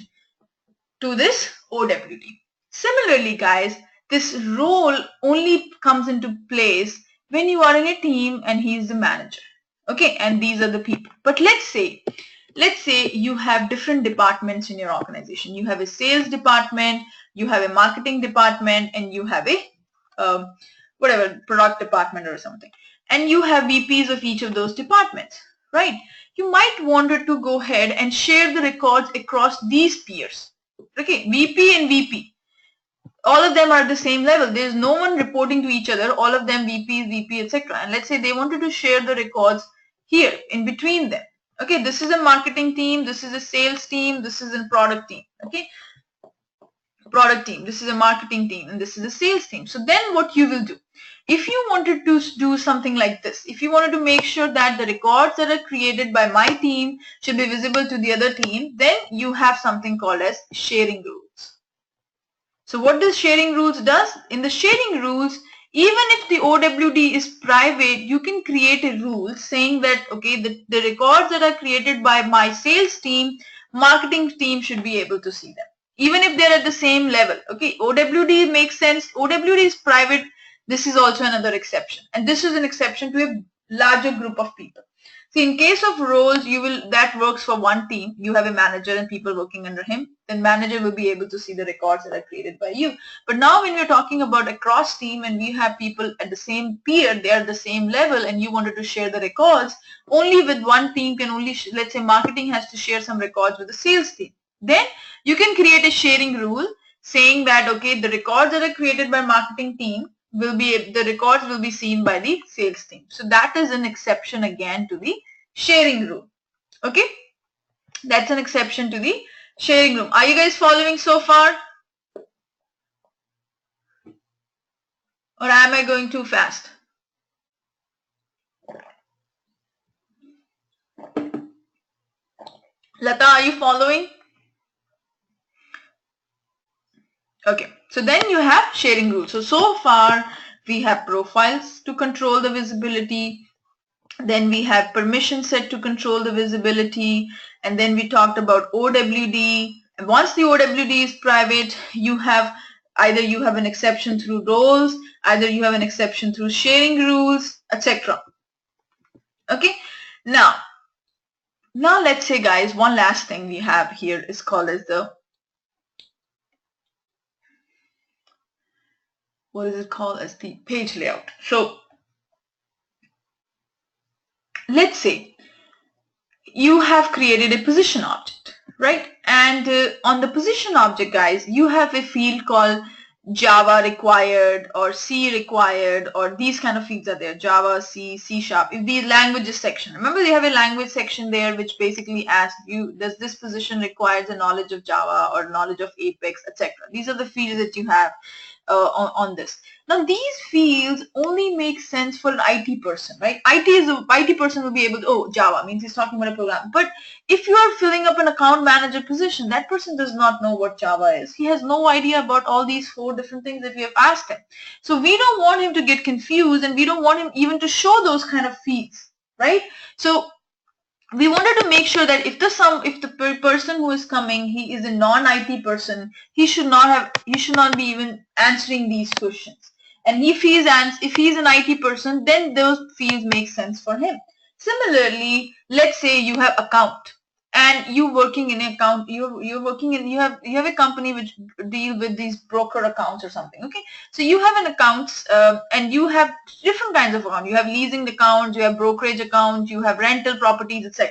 to this OWD. Similarly, guys, this role only comes into place when you are in a team and he is the manager. Okay, and these are the people. But let's say you have different departments in your organization. You have a sales department, you have a marketing department, and you have a whatever product department or something. And you have VPs of each of those departments, right? You might want to go ahead and share the records across these peers. Okay, VP and VP. All of them are at the same level. There is no one reporting to each other. All of them VP, etc. And let's say they wanted to share the records here in between them. Okay, this is a marketing team, this is a sales team, this is a product team. Okay, product team, this is a marketing team, and this is a sales team. So then what you will do, if you wanted to do something like this, if you wanted to make sure that the records that are created by my team should be visible to the other team, then you have something called as sharing rules. So what does sharing rules does? In the sharing rules, even if the OWD is private, you can create a rule saying that, okay, the records that are created by my sales team, marketing team should be able to see them, even if they're at the same level. Okay, OWD makes sense. OWD is private. This is also another exception, and this is an exception to a larger group of people. See, in case of roles, that works for one team. You have a manager and people working under him. Then manager will be able to see the records that are created by you. But now when we're talking about a cross team and we have people at the same peer, they are at the same level, and you wanted to share the records, only with one team can only, let's say marketing has to share some records with the sales team. Then you can create a sharing rule saying that, okay, the records that are created by marketing team the records will be seen by the sales team. So that is an exception again to the sharing rule. Okay, that's an exception to the sharing rule. Are you guys following so far? Or am I going too fast? Lata, are you following? Okay, so then you have sharing rules. So far we have profiles to control the visibility. Then we have permission set to control the visibility. And then we talked about OWD. And once the OWD is private, you have either you have an exception through roles, either you have an exception through sharing rules, etc. Okay, now let's say, guys, one last thing we have here is called as the, what is it called as the page layout. So let's say you have created a position object, right? And on the position object, guys, you have a field called Java required or C required, or these kind of fields are there, Java, C, C#. If the languages section, remember they have a language section there which basically asks you, does this position requires a knowledge of Java or knowledge of Apex, etc. These are the fields that you have on this. Now these fields only make sense for an IT person, right? IT person will be able to, oh, Java means he's talking about a program. But if you are filling up an account manager position, that person does not know what Java is. He has no idea about all these 4 different things that we have asked him. So we don't want him to get confused, and we don't want him even to show those kind of fields, right? So we wanted to make sure that if the person who is coming, he is a non-IT person, he should not be even answering these questions. And if he is an IT person, then those fields make sense for him. Similarly, let's say you have account, and you working in an account, you have a company which deal with these broker accounts or something. Okay, so you have an accounts and you have different kinds of accounts. You have leasing accounts, you have brokerage accounts, you have rental properties, etc.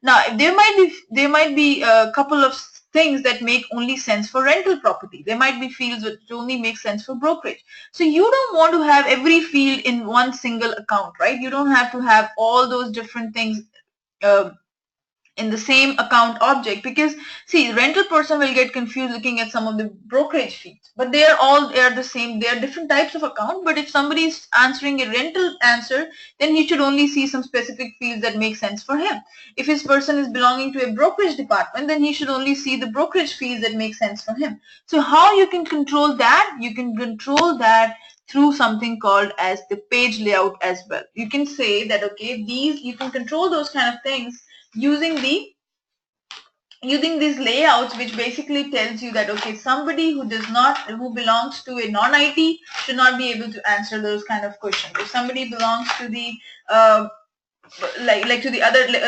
Now there might be a couple of things that make only sense for rental property. There might be fields which only make sense for brokerage. So you don't want to have every field in one single account, right? You don't have to have all those different things in the same account object, because see, rental person will get confused looking at some of the brokerage fields, but they are the same. They are different types of account, but if somebody is answering a rental answer, then he should only see some specific fields that make sense for him. If his person is belonging to a brokerage department, then he should only see the brokerage fields that make sense for him. So how you can control that? You can control that through something called as the page layout as well. You can say that, okay, you can control those kind of things using these layouts, which basically tells you that, okay, somebody who belongs to a non-IT should not be able to answer those kind of questions. If somebody belongs to the to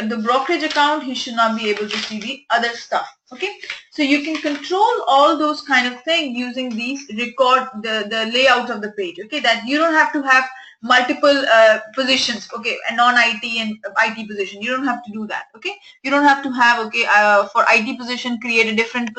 the brokerage account, he should not be able to see the other stuff. Okay, so you can control all those kind of things using these the layout of the page. Okay, that you don't have to have multiple positions, okay, a non-IT and IT position. You don't have to do that. Okay, you don't have to have, okay, for IT position create a different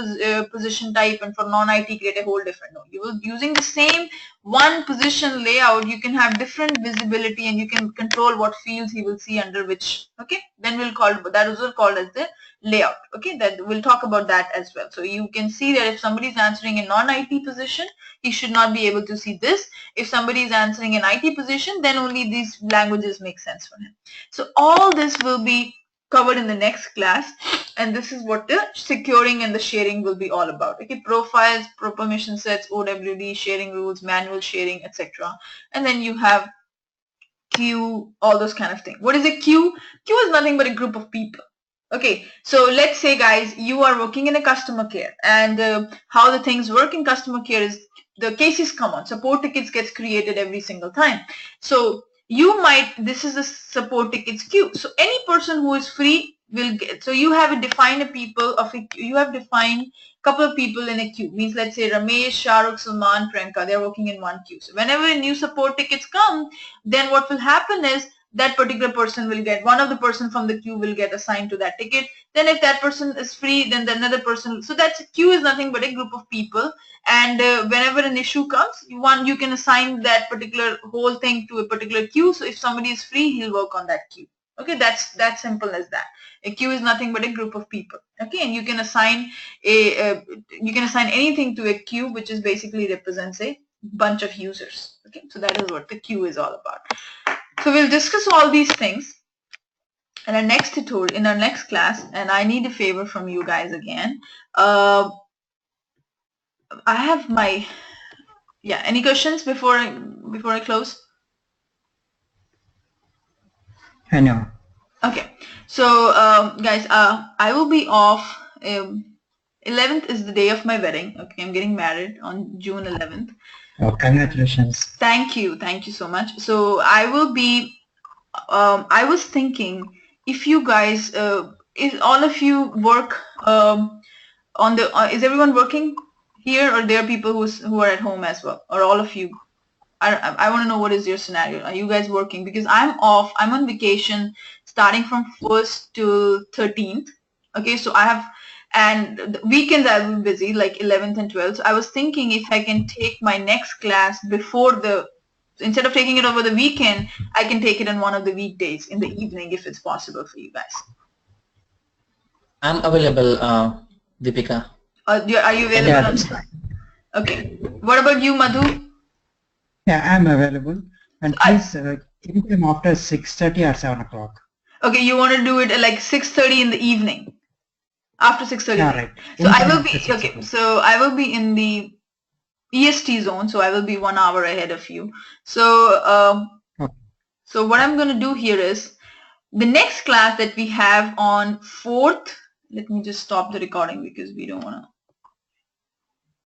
position type, and for non-IT create a whole different. No, you will using the same one position layout, you can have different visibility, and you can control what fields he will see under which. Okay, then that is called as the layout. Okay, that we'll talk about that as well. So you can see that if somebody is answering a non-IT position, he should not be able to see this. If somebody is answering an IT position, then only these languages make sense for him. So all this will be covered in the next class, and this is what the securing and the sharing will be all about. Okay, profiles, permission sets, OWD, sharing rules, manual sharing, etc. And then you have queue, all those kind of things. What is a queue? Queue is nothing but a group of people. Okay, so let's say, guys, you are working in a customer care, and how the things work in customer care is the cases come on, support tickets gets created every single time. So this is a support tickets queue. So any person who is free will get, so you have defined couple of people in a queue. Means, let's say Ramesh, Shahrukh, Salman, Priyanka, they're working in one queue. So whenever new support tickets come, then what will happen is that particular person will get, one of the person from the queue will get assigned to that ticket. Then if that person is free, then another person. So that's queue is nothing but a group of people, and whenever an issue comes, you can assign that particular whole thing to a particular queue. So if somebody is free, he'll work on that queue. Okay, that's that simple as that. A queue is nothing but a group of people. Okay, and you can assign anything to a queue, which is basically represents a bunch of users. Okay, so that is what the queue is all about. So we'll discuss all these things in our next tutorial, in our next class, and I need a favor from you guys again. I have my, yeah, any questions before I close? I know. Okay, so guys, I will be off. 11th is the day of my wedding. Okay, I'm getting married on June 11th. Oh, congratulations. Thank you so much. So I will be, I was thinking if you guys, if all of you work on the, is everyone working here, or there are people who are at home as well, or all of you? I want to know what is your scenario. Are you guys working? Because I'm off. I'm on vacation starting from 1st to 13th. Okay, so I have, and the weekends I will be busy, like 11th and 12th. So I was thinking if I can take my next class before the, instead of taking it over the weekend, I can take it on one of the weekdays in the evening if it's possible for you guys. I'm available, Deepika. Are you available? Yeah, that's fine. Okay. What about you, Madhu? Yeah, I'm available. And please, anytime after 6:30 or 7 o'clock. Okay, you want to do it at like 6:30 in the evening? After 6:30. Yeah, right. So I will Anytime be, after 6 okay, o'clock. so I will be in the EST zone, so I will be 1 hour ahead of you. So, Okay. so what I'm going to do here is, the next class that we have on 4th, let me just stop the recording because we don't want to